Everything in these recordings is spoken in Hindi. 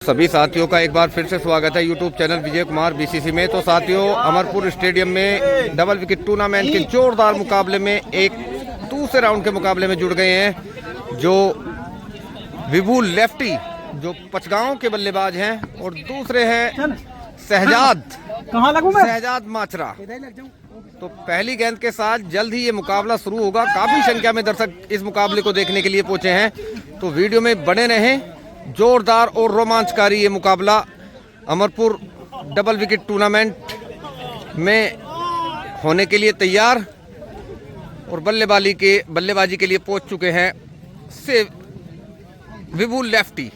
सभी साथियों का एक बार फिर से स्वागत है YouTube channel Vijay Kumar BCC में। तो साथियों, अमरपुर स्टेडियम में डबल विकेट टूर्नामेंट के जोरदार मुकाबले में एक दूसरे राउंड के मुकाबले में जुड़ गए हैं जो विभू लेफ्टी जो पचगांव के बल्लेबाज हैं और दूसरे हैं शहजाद माचरा। तो पहली गेंद के साथ जल्द ही ये मुकाबला शुरू होगा। काफी संख्या में दर्शक इस मुकाबले को देखने के लिए पहुंचे हैं, तो वीडियो में बने रहें। जोरदार और रोमांचकारी ये मुकाबला अमरपुर डबल विकेट टूर्नामेंट में होने के लिए तैयार और बल्लेबाजी के लिए पहुंच चुके हैं से विभू लेफ्टी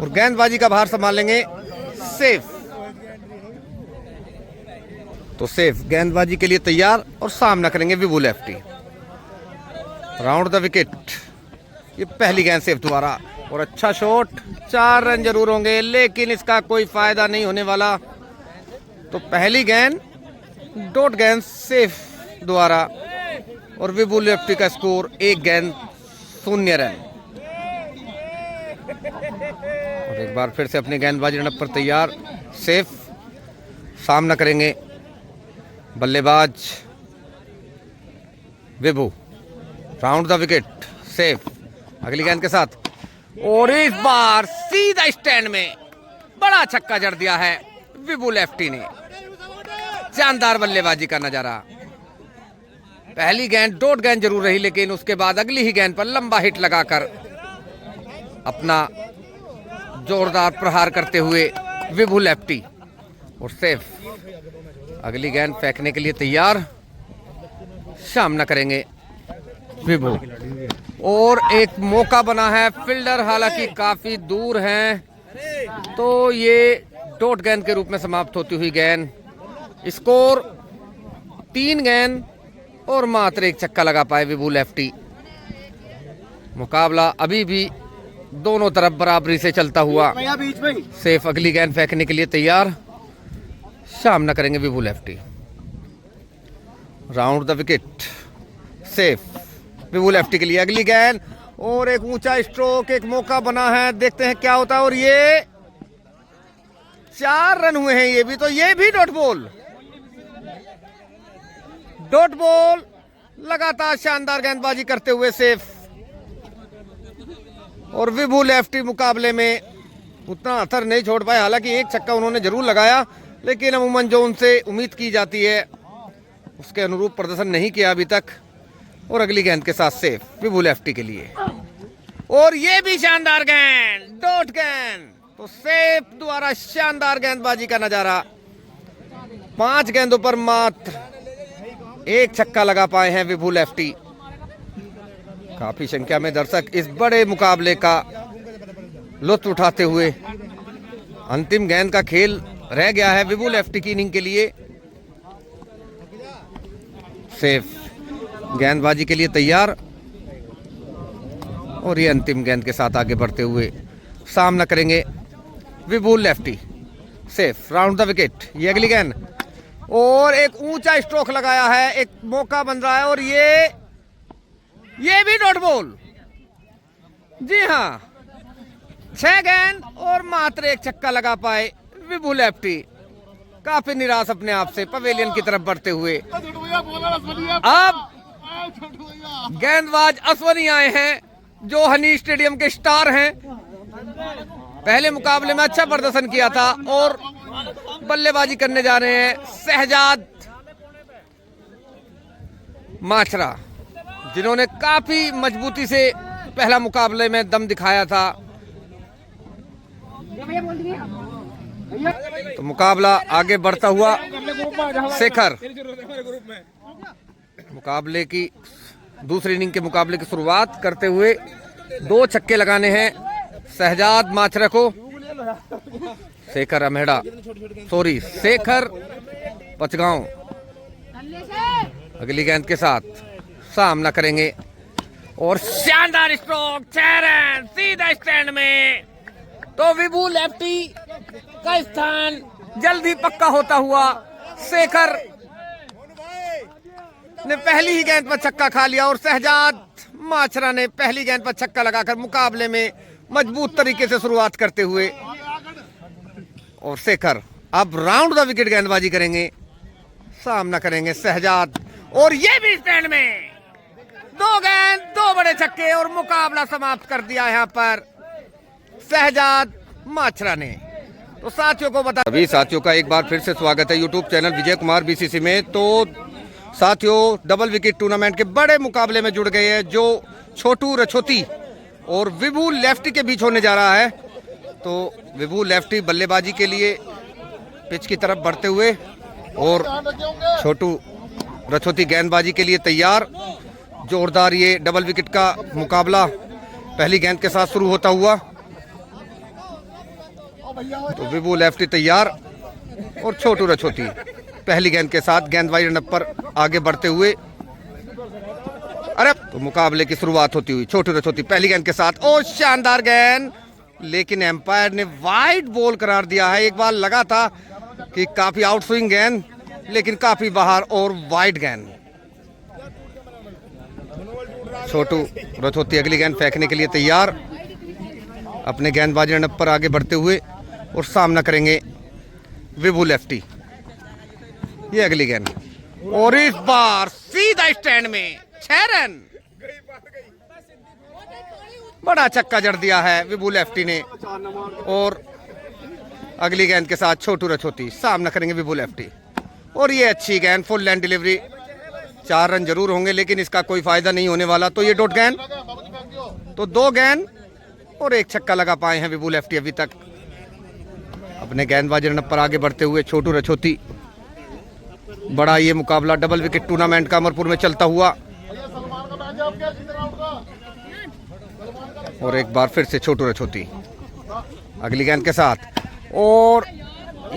और गेंदबाजी का भार संभालेंगे सेफ। तो सेफ गेंदबाजी के लिए तैयार और सामना करेंगे Vibhu lefty. Round the wicket. ये पहली गेंद सेफ द्वारा और अच्छा शॉट, 4 रन जरूर होंगे लेकिन इसका कोई फायदा नहीं होने वाला। तो पहली गेंद डॉट गेंद सेफ द्वारा और विभू लेफ्टी का स्कोर 1 गेंद 0 रन। और एक बार फिर से अपनी गेंदबाजी रनअप पर तैयार सेफ। सामना करेंगे बल्लेबाज Vibhu. Round the wicket safe. अगली गेंद के साथ और इस बार सीधा स्टैंड में बड़ा छक्का जड़ दिया है विभू लेफ्टी ने। शानदार बल्लेबाजी का नजारा। पहली गेंद डॉट गेंद जरूर रही लेकिन उसके बाद अगली ही गेंद पर लंबा हिट लगाकर अपना जोरदार प्रहार करते हुए विभू लेफ्टी और सेफ। अगली गेंद फेंकने के लिए तैयार। सामना करेंगे विभू और एक मौका बना है। फील्डर हालांकि काफी दूर हैं, तो ये डॉट गेंद के रूप में समाप्त होती हुई गेंद। स्कोर 3 गेंद और मात्र 1 छक्का लगा पाए विभू लेफ्टी। मुकाबला अभी भी दोनों तरफ बराबरी से चलता हुआ। सेफ अगली गेंद फेंकने के लिए तैयार। सामना करेंगे Vibhu lefty. Round the wicket safe Vibhu lefty के लिए। अगली गेंद और एक ऊंचा स्ट्रोक, एक मौका बना है, देखते हैं क्या होता है। और ये 4 रन हुए हैं। ये भी डॉट बॉल लगातार शानदार गेंदबाजी करते हुए सेफ। और विभू लेफ्टी मुकाबले में उतना असर नहीं छोड़ पाए। हालांकि 1 छक्का उन्होंने जरूर लगाया लेकिन अमूमन जो उनसे उम्मीद की जाती है उसके अनुरूप प्रदर्शन नहीं किया अभी तक। और अगली गेंद के साथ सेफ विभू लेफ्टी के लिए। और ये भी शानदार गेंद डॉट गेंद। तो सेफ द्वारा शानदार गेंदबाजी का नजारा। 5 गेंदों पर मात्र 1 छक्का लगा पाए हैं विभू लेफ्टी। काफी संख्या में दर्शक इस बड़े मुकाबले का लुत्फ उठाते हुए। अंतिम गेंद का खेल रह गया है विभू लेफ्टी की इनिंग के लिए। सेफ गेंदबाजी के लिए तैयार और ये अंतिम गेंद के साथ आगे बढ़ते हुए सामना करेंगे Vibhu lefty. Safe round the wicket. ये अगली गेंद और एक ऊंचा स्ट्रोक लगाया है, एक मौका बन रहा है और ये भी डॉट बॉल। जी हां, 6 गेंद और मात्र 1 छक्का लगा पाए विभू लेफ्टी। काफी निराश अपने आप से पवेलियन की तरफ बढ़ते हुए। अब गेंदबाज अश्वनी आए हैं जो हनी स्टेडियम के स्टार हैं। पहले मुकाबले में अच्छा प्रदर्शन किया था और बल्लेबाजी करने जा रहे हैं शहजाद माचरा, जिन्होंने काफी मजबूती से पहला मुकाबले में दम दिखाया था। तो मुकाबला आगे बढ़ता हुआ शेखर मुकाबले की दूसरी इनिंग के मुकाबले की शुरुआत करते हुए 2 छक्के लगाने हैं शहजाद माचरा को। शेखर पचगांव अगली गेंद के साथ सामना करेंगे और शानदार स्ट्रोक, 6 रन सीधा स्टैंड में। तो विभू लेफ्टी का स्थान जल्दी पक्का होता हुआ शेखर ने पहली ही गेंद पर छक्का खा लिया और शहजाद माचरा ने पहली गेंद पर छक्का लगाकर मुकाबले में मजबूत तरीके से शुरुआत करते हुए, और शेखर अब राउंड द विकेट गेंदबाजी करेंगे, सामना करेंगे शहजाद, और ये भी स्टैंड में 2 गेंद 2 बड़े छक्के और मुकाबला समाप्त कर दिया यहां पर शहजाद माचरा ने। तो साथियों को बता, सभी साथियों का एक बार फिर से स्वागत है YouTube channel Vijay Kumar BCC में। तो साथियों, डबल विकेट टूर्नामेंट के बड़े मुकाबले में जुड़ गए हैं जो छोटू रछोती और विभू लेफ्टी के बीच होने जा रहा है। तो विभू लेफ्टी बल्लेबाजी के लिए पिच की तरफ बढ़ते हुए और छोटू रछोती गेंदबाजी के लिए तैयार। जोरदार ये डबल विकेट का मुकाबला पहली गेंद के साथ शुरू होता हुआ। तो विभू लेफ्टी तैयार और छोटू रछोती पहली गेंद के साथ गेंदबाजी रनअप पर आगे बढ़ते हुए। अरे तो मुकाबले की शुरुआत होती हुई छोटू रछोती पहली गेंद के साथ, और शानदार गेंद, लेकिन एम्पायर ने वाइड बॉल करार दिया है। एक बार लगा था कि काफी आउट स्विंग गेंद, लेकिन काफी बाहर और वाइड गेंद। छोटू रछोती अगली गेंद फेंकने के लिए तैयार, अपने गेंदबाजी रनअप पर आगे बढ़ते हुए, और सामना करेंगे विभू लेफ्टी। ये अगली गेंद, और इस बार सीधा स्टैंड में 6 रन। बड़ा छक्का जड़ दिया है विभू लेफ्टी ने, और अगली गेंद के साथ छोटू रछोती सामना करेंगे विभू लेफ्टी, और ये अच्छी गेंद, फुल लेंथ डिलीवरी। 4 रन जरूर होंगे, लेकिन इसका कोई फायदा नहीं होने वाला। तो ये डॉट गेंद, तो 2 गेंद और 1 छक्का लगा पाए हैं विभू लेफ्टी अभी तक। अपने गेंदबाजी रनअप पर आगे बढ़ते हुए छोटू रछोती। बड़ा ये मुकाबला डबल विकेट टूर्नामेंट का अमरपुर में चलता हुआ, और एक बार फिर से छोटू रछोती अगली गेंद के साथ, और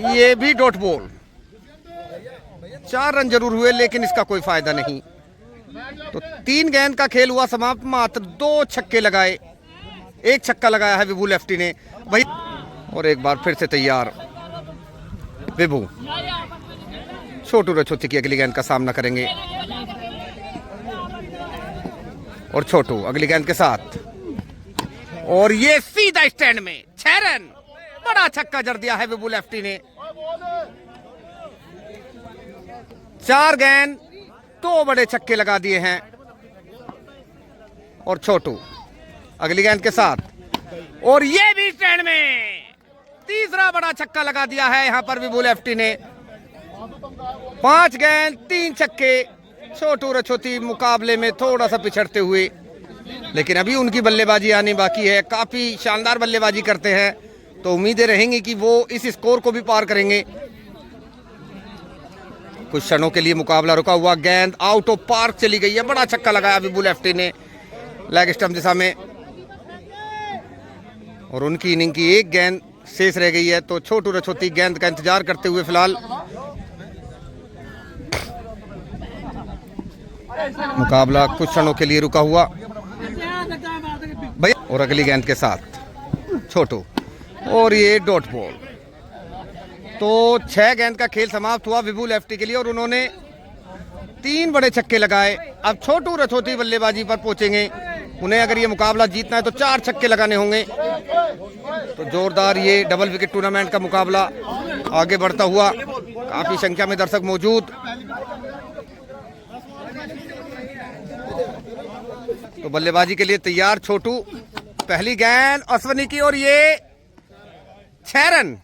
ये भी डॉट बॉल। 4 रन जरूर हुए, लेकिन इसका कोई फायदा नहीं। तो 3 गेंद का खेल हुआ समाप्त, मात्र 2 छक्के लगाए, 1 छक्का लगाया है विभू लेफ्टी ने वही, और एक बार फिर से तैयार विभू। छोटू रछोती की अगली गेंद का सामना करेंगे, और छोटू अगली गेंद के साथ, और ये सीधा स्टैंड में 6 रन। बड़ा छक्का जड़ दिया है विभू लेफ्टी ने। 4 गेंद 2 बड़े छक्के लगा दिए हैं, और छोटू अगली गेंद के साथ, और ये भी स्टैंड में तीसरा बड़ा छक्का लगा दिया है यहां पर विभू लेफ्टी ने। 5 गेंद 3 छक्के। छोटू रछोती मुकाबले में थोड़ा सा पिछड़ते हुए, लेकिन अभी उनकी बल्लेबाजी आनी बाकी है। काफी शानदार बल्लेबाजी करते हैं, तो उम्मीदें रहेंगी कि वो इस स्कोर को भी पार करेंगे। कुछ क्षणों के लिए मुकाबला रुका हुआ, गेंद आउट ऑफ पार्क चली गई है। बड़ा छक्का लगाया विभू लेफ्टी ने लेग स्टंप दिशा में, और उनकी इनिंग की 1 गेंद शेष रह गई है। तो छोटू रछोती गेंद का इंतजार करते हुए फिलहाल मुकाबला कुछ क्षणों के लिए रुका हुआ भैया, और अगली गेंद के साथ छोटू, और ये डॉट बॉल। तो 6 गेंद का खेल समाप्त हुआ विभू लेफ्टी के लिए, और उन्होंने 3 बड़े छक्के लगाए। अब छोटू रछोती बल्लेबाजी पर पहुंचेंगे। उन्हें अगर ये मुकाबला जीतना है तो 4 छक्के लगाने होंगे। तो जोरदार ये डबल विकेट टूर्नामेंट का मुकाबला आगे बढ़ता हुआ, काफी संख्या में दर्शक मौजूद। तो बल्लेबाजी के लिए तैयार छोटू, पहली गेंद अश्वनी की, और ये 6 रन।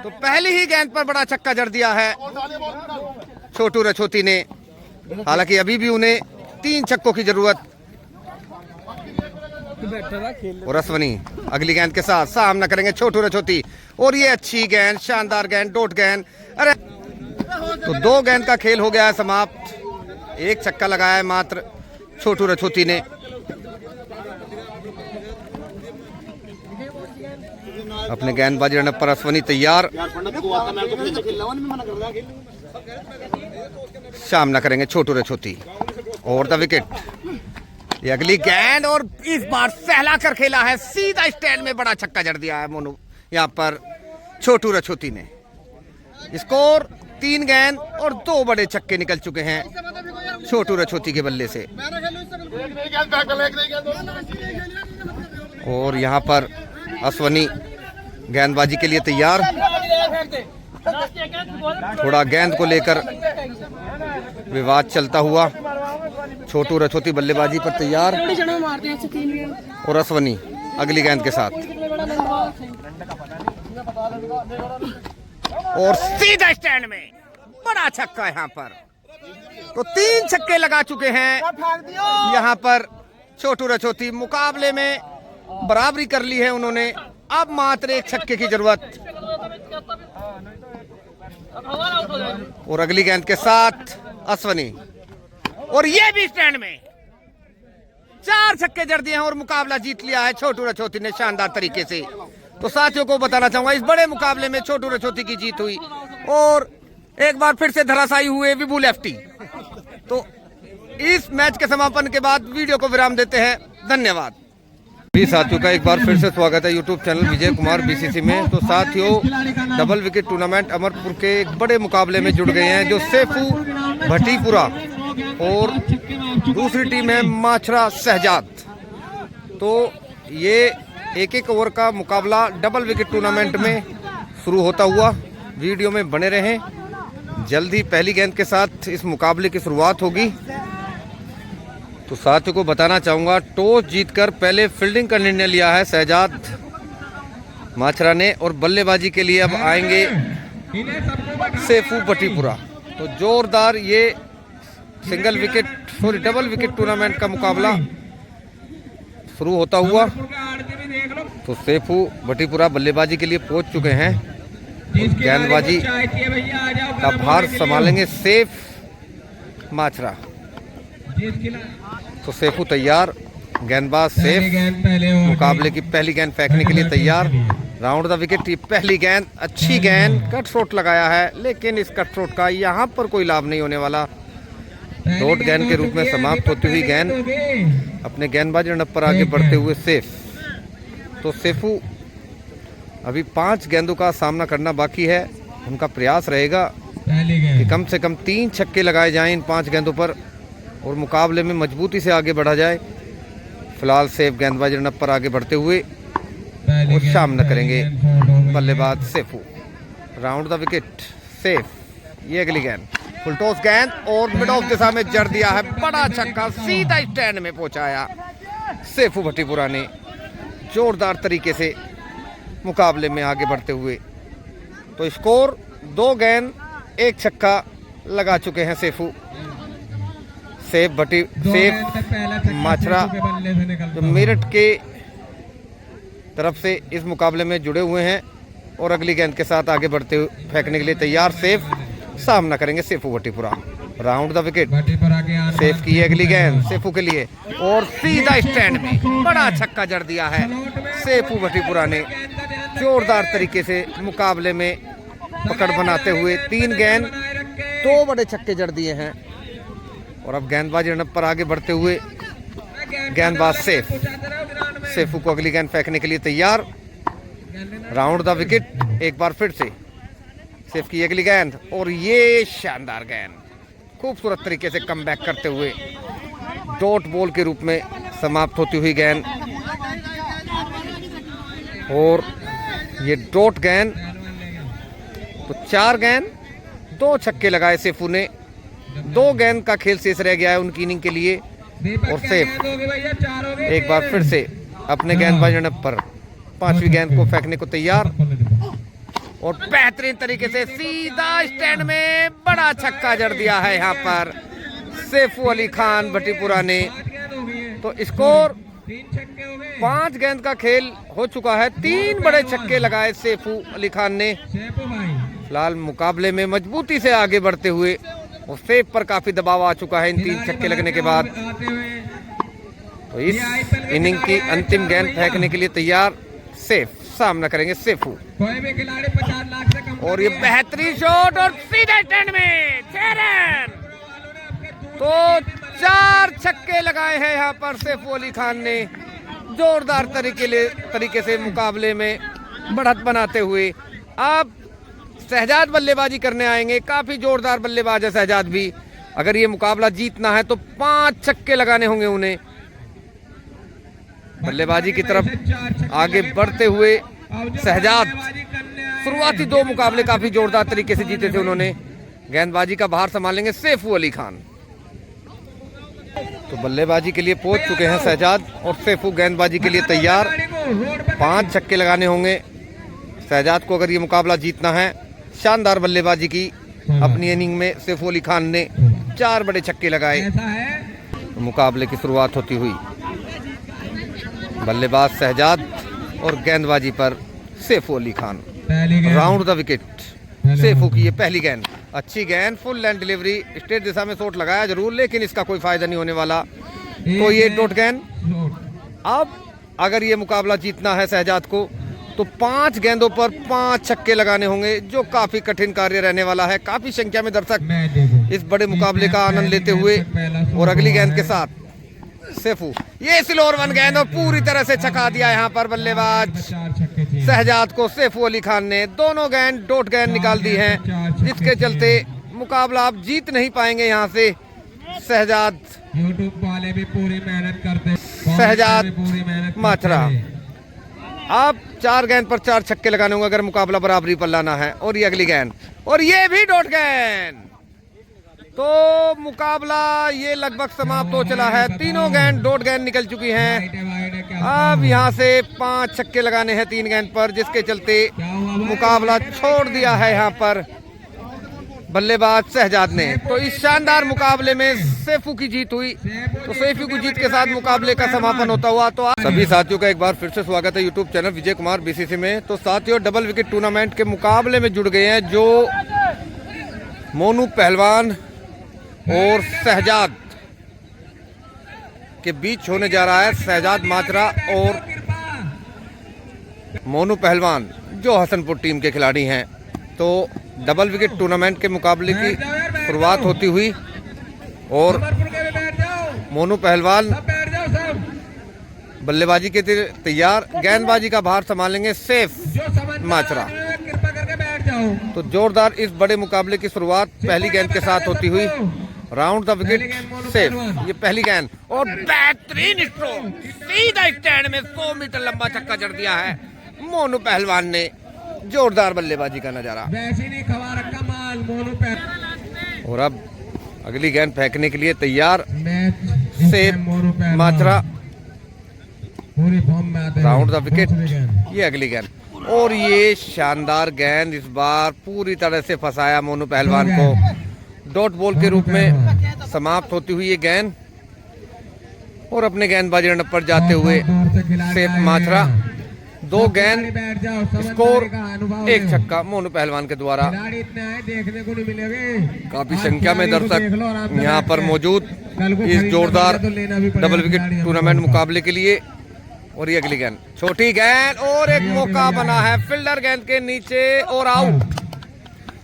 तो पहली ही गेंद पर बड़ा छक्का जड़ दिया है छोटू रछोती ने। हालांकि अभी भी उन्हें 3 छक्कों की जरूरत। और अश्वनी अगली गेंद के साथ सामना करेंगे छोटू रछोती, और ये अच्छी गेंद, शानदार गेंद, डॉट गेंद। अरे तो 2 गेंद का खेल हो गया है समाप्त। 1 छक्का लगाया है मात्र छोटू रछोती ने। अपने गेंदबाजी रनअप पर अश्वनी तैयार, सामना करेंगे छोटू रछोती, और द विकेट। ये अगली गेंद, और इस बार सहला कर खेला है, सीधा स्टैंड में बड़ा छक्का जड़ दिया है मोनू यहाँ पर छोटू रछोती ने। स्कोर 3 गेंद और 2 बड़े छक्के निकल चुके हैं। छोटू रछोती के बल्ले से। और यहाँ पर अश्वनी गेंदबाजी के लिए तैयार। थोड़ा गेंद को लेकर विवाद चलता हुआ। छोटू रछोती बल्लेबाजी पर तैयार और अश्वनी अगली गेंद के साथ और सीधा स्टैंड में बड़ा छक्का। यहाँ पर तो 3 छक्के लगा चुके हैं यहाँ पर छोटू रछोती। मुकाबले में बराबरी कर ली है उन्होंने। अब मात्र एक छक्के की जरूरत। और अगली गेंद के साथ अश्वनी और ये भी स्टैंड में 4 छक्के जड़ दिए हैं और मुकाबला जीत लिया है छोटू रछोती ने शानदार तरीके से। तो साथियों को बताना चाहूंगा इस बड़े मुकाबले में छोटू रछोती की जीत हुई और एक बार फिर से धराशायी हुए विपुल एफटी। तो इस मैच के समापन के बाद वीडियो को विराम देते हैं। धन्यवाद। भी साथियों का एक बार फिर से स्वागत है YouTube channel Vijay Kumar BCC में। तो साथियों डबल विकेट टूर्नामेंट अमरपुर के एक बड़े मुकाबले में जुड़ गए हैं जो सेफू भटीपुरा और दूसरी टीम है माछरा शहजाद। तो ये एक ओवर का मुकाबला डबल विकेट टूर्नामेंट में शुरू होता हुआ। वीडियो में बने रहें। जल्दी पहली गेंद के साथ इस मुकाबले की शुरुआत होगी। तो साथियों को बताना चाहूँगा टॉस जीतकर पहले फील्डिंग का निर्णय लिया है शहजाद माछरा ने और बल्लेबाजी के लिए अब आएंगे सेफू भटीपुरा। तो जोरदार ये डबल विकेट टूर्नामेंट का मुकाबला शुरू होता हुआ। तो सेफू भटीपुरा बल्लेबाजी के लिए पहुंच चुके हैं। गेंदबाजी का भार संभालेंगे सेफ माछरा। तो सेफू तैयार, गेंदबाज सेफ मुकाबले की पहली गेंद फेंकने के लिए तैयार। राउंड द विकेट की पहली गेंद, अच्छी गेंद, कट शॉट लगाया है लेकिन इस कट शॉट का यहाँ पर कोई लाभ नहीं होने वाला। डॉट गेंद के रूप में समाप्त होती हुई गेंद अपने गेंदबाजी रनअप पर आगे बढ़ते हुए सेफ। तो सेफू अभी 5 गेंदों का सामना करना बाकी है। उनका प्रयास रहेगा कि कम से कम 3 छक्के लगाए जाएं इन 5 गेंदों पर और मुकाबले में मजबूती से आगे बढ़ा जाए। फिलहाल सेफ गेंदबाजी रनअप पर आगे बढ़ते हुए और सामना करेंगे बल्लेबाज Safu. Round the wicket safe. ये अगली गेंद फुल टॉस गेंद और मिड ऑफ दिशा में जड़ दिया है। बड़ा छक्का सीधा स्टैंड में पहुंचाया सेफू भटीपुरा ने जोरदार तरीके से मुकाबले में आगे बढ़ते हुए। तो स्कोर 2 गेंद 1 छक्का लगा चुके हैं सेफू। सेफ माछरा जो मेरठ के तरफ से इस मुकाबले में जुड़े हुए हैं और अगली गेंद के साथ आगे बढ़ते हुए फेंकने के लिए तैयार। सेफ सामना करेंगे Safu Bhatipura. Round the wicket safe की अगली गेंद सेफू के लिए और सीधा स्टैंड में बड़ा छक्का जड़ दिया है सेफू भटीपुरा ने जोरदार तरीके से मुकाबले में पकड़ बनाते हुए। 3 गेंद 2 बड़े छक्के जड़ दिए हैं और अब गेंदबाजी रनअप पर आगे बढ़ते हुए गेंदबाज सेफू को अगली गेंद फेंकने के लिए तैयार। राउंड द विकेट एक बार फिर से सेफ की अगली गेंद और ये शानदार गेंद खूबसूरत तरीके से कमबैक करते हुए डॉट बॉल के रूप में समाप्त होती हुई गेंद। और ये डॉट गेंद तो 4 गेंद 2 छक्के लगाए सेफू ने। 2 गेंद का खेल शेष रह गया है उनकी इनिंग के लिए और सेफ एक बार फिर से अपने गेंदबाजी रनअप पर 5वीं गेंद को फेंकने को तैयार और बेहतरीन तरीके से सीधा स्टैंड में बड़ा छक्का जड़ दिया है यहाँ पर सेफू अली खान भटीपुरा ने। तो स्कोर 5 गेंद का खेल हो चुका है। 3 बड़े छक्के लगाए सेफू अली खान ने। फिलहाल मुकाबले में मजबूती से आगे बढ़ते हुए और सेफ पर काफी दबाव आ चुका है इन 3 छक्के लगने के बाद। तो इस इनिंग की अंतिम गेंद फेंकने के लिए तैयार सेफ सामना करेंगे सेफू और ये बेहतरीन शॉट और सीधा स्टैंड में 6 रन। तो 4 छक्के लगाए हैं यहाँ पर सेफू अली खान ने जोरदार तरीके से मुकाबले में बढ़त बनाते हुए। अब शहजाद बल्लेबाजी करने आएंगे। काफी जोरदार बल्लेबाज है शहजाद भी अगर ये मुकाबला जीतना है तो 5 छक्के लगाने होंगे उन्हें। बल्लेबाजी की तरफ आगे बढ़ते हुए शहजाद। शुरुआती 2 मुकाबले काफी जोरदार तरीके से जीते थे उन्होंने। गेंदबाजी का भार संभालेंगे सैफू अली खान। तो बल्लेबाजी के लिए पहुंच चुके हैं शहजाद और सैफू गेंदबाजी के लिए तैयार। 5 छक्के लगाने होंगे शहजाद को अगर ये मुकाबला जीतना है। शानदार बल्लेबाजी की अपनी इनिंग में सैफू अली खान ने 4 बड़े छक्के लगाए। तो मुकाबले की शुरुआत होती हुई बल्लेबाज शहजाद और गेंदबाजी पर Saifu Ali Khan. Round the wicket. Saifu की ये पहली गेंद, अच्छी गेंद, फुल लेंथ डिलीवरी, स्ट्रेट दिशा में शॉट लगाया जरूर लेकिन इसका कोई फायदा नहीं होने वाला। तो ये डॉट गेंद। अब अगर ये मुकाबला जीतना है शहजाद को तो 5 गेंदों पर 5 छक्के लगाने होंगे जो काफी कठिन कार्य रहने वाला है। काफी संख्या में दर्शक इस बड़े मुकाबले का आनंद लेते हुए और अगली गेंद के साथ सैफू, ये स्लोअर 1 गेंद और पूरी तरह से छका दिया यहाँ पर बल्लेबाज शहजाद को सैफू अली खान ने। दोनों गेंद डॉट गेंद निकाल दी हैं जिसके चलते मुकाबला आप जीत नहीं पाएंगे यहाँ से। शहजाद यूट्यूब वाले भी पूरी मेहनत करते, शहजाद माचरा। आप 4 गेंद पर 4 छक्के लगाने होंगे अगर मुकाबला बराबरी पर लाना है। और ये अगली गेंद और ये भी डॉट गेंद। तो मुकाबला ये लगभग समाप्त हो चला है। तीनों गेंद डॉट गेंद निकल चुकी हैं। अब यहाँ से 5 छक्के लगाने हैं 3 गेंद पर जिसके चलते मुकाबला छोड़ दिया है यहाँ पर बल्लेबाज शहजाद ने। तो इस शानदार मुकाबले में सैफू की जीत हुई। तो सैफू की जीत के साथ मुकाबले का समापन होता हुआ। तो आप सभी साथियों का एक बार फिर से स्वागत है YouTube channel Vijay Kumar BCC में। तो साथियों डबल विकेट टूर्नामेंट के मुकाबले में जुड़ गए हैं जो मोनू पहलवान और शहजाद के बीच होने जा रहा है। शहजाद माचरा और मोनू पहलवान जो हसनपुर टीम के खिलाड़ी हैं। तो डबल विकेट टूर्नामेंट के मुकाबले की शुरुआत होती हुई और मोनू पहलवान बल्लेबाजी के तैयार। गेंदबाजी का भार संभालेंगे सैफ माचरा। तो जोरदार इस बड़े मुकाबले की शुरुआत पहली गेंद के साथ होती हुई। राउंड द विकेट सैफ, ये पहली गेंद और बेहतरीन स्ट्रोक, सीधा स्टैंड में 100 मीटर लंबा छक्का जड़ दिया है मोनू पहलवान ने। जोरदार बल्लेबाजी का नजारा। और अब अगली गेंद फेंकने के लिए तैयार Saif Machra. Round the wicket, ये अगली गेंद और ये शानदार गेंद इस बार पूरी तरह से फंसाया मोनू पहलवान को। डॉट बॉल के रूप में समाप्त होती हुई ये गेंद और अपने गेंदबाजी रन पर जाते हुए सैफ माचरा। 2 गेंद, स्कोर 1 छक्का मोनू पहलवान के द्वारा। काफी संख्या में दर्शक यहाँ पर मौजूद इस जोरदार डबल विकेट टूर्नामेंट मुकाबले के लिए। और ये अगली गेंद, छोटी गेंद और एक मौका बना है फील्डर गेंद के नीचे और आउट।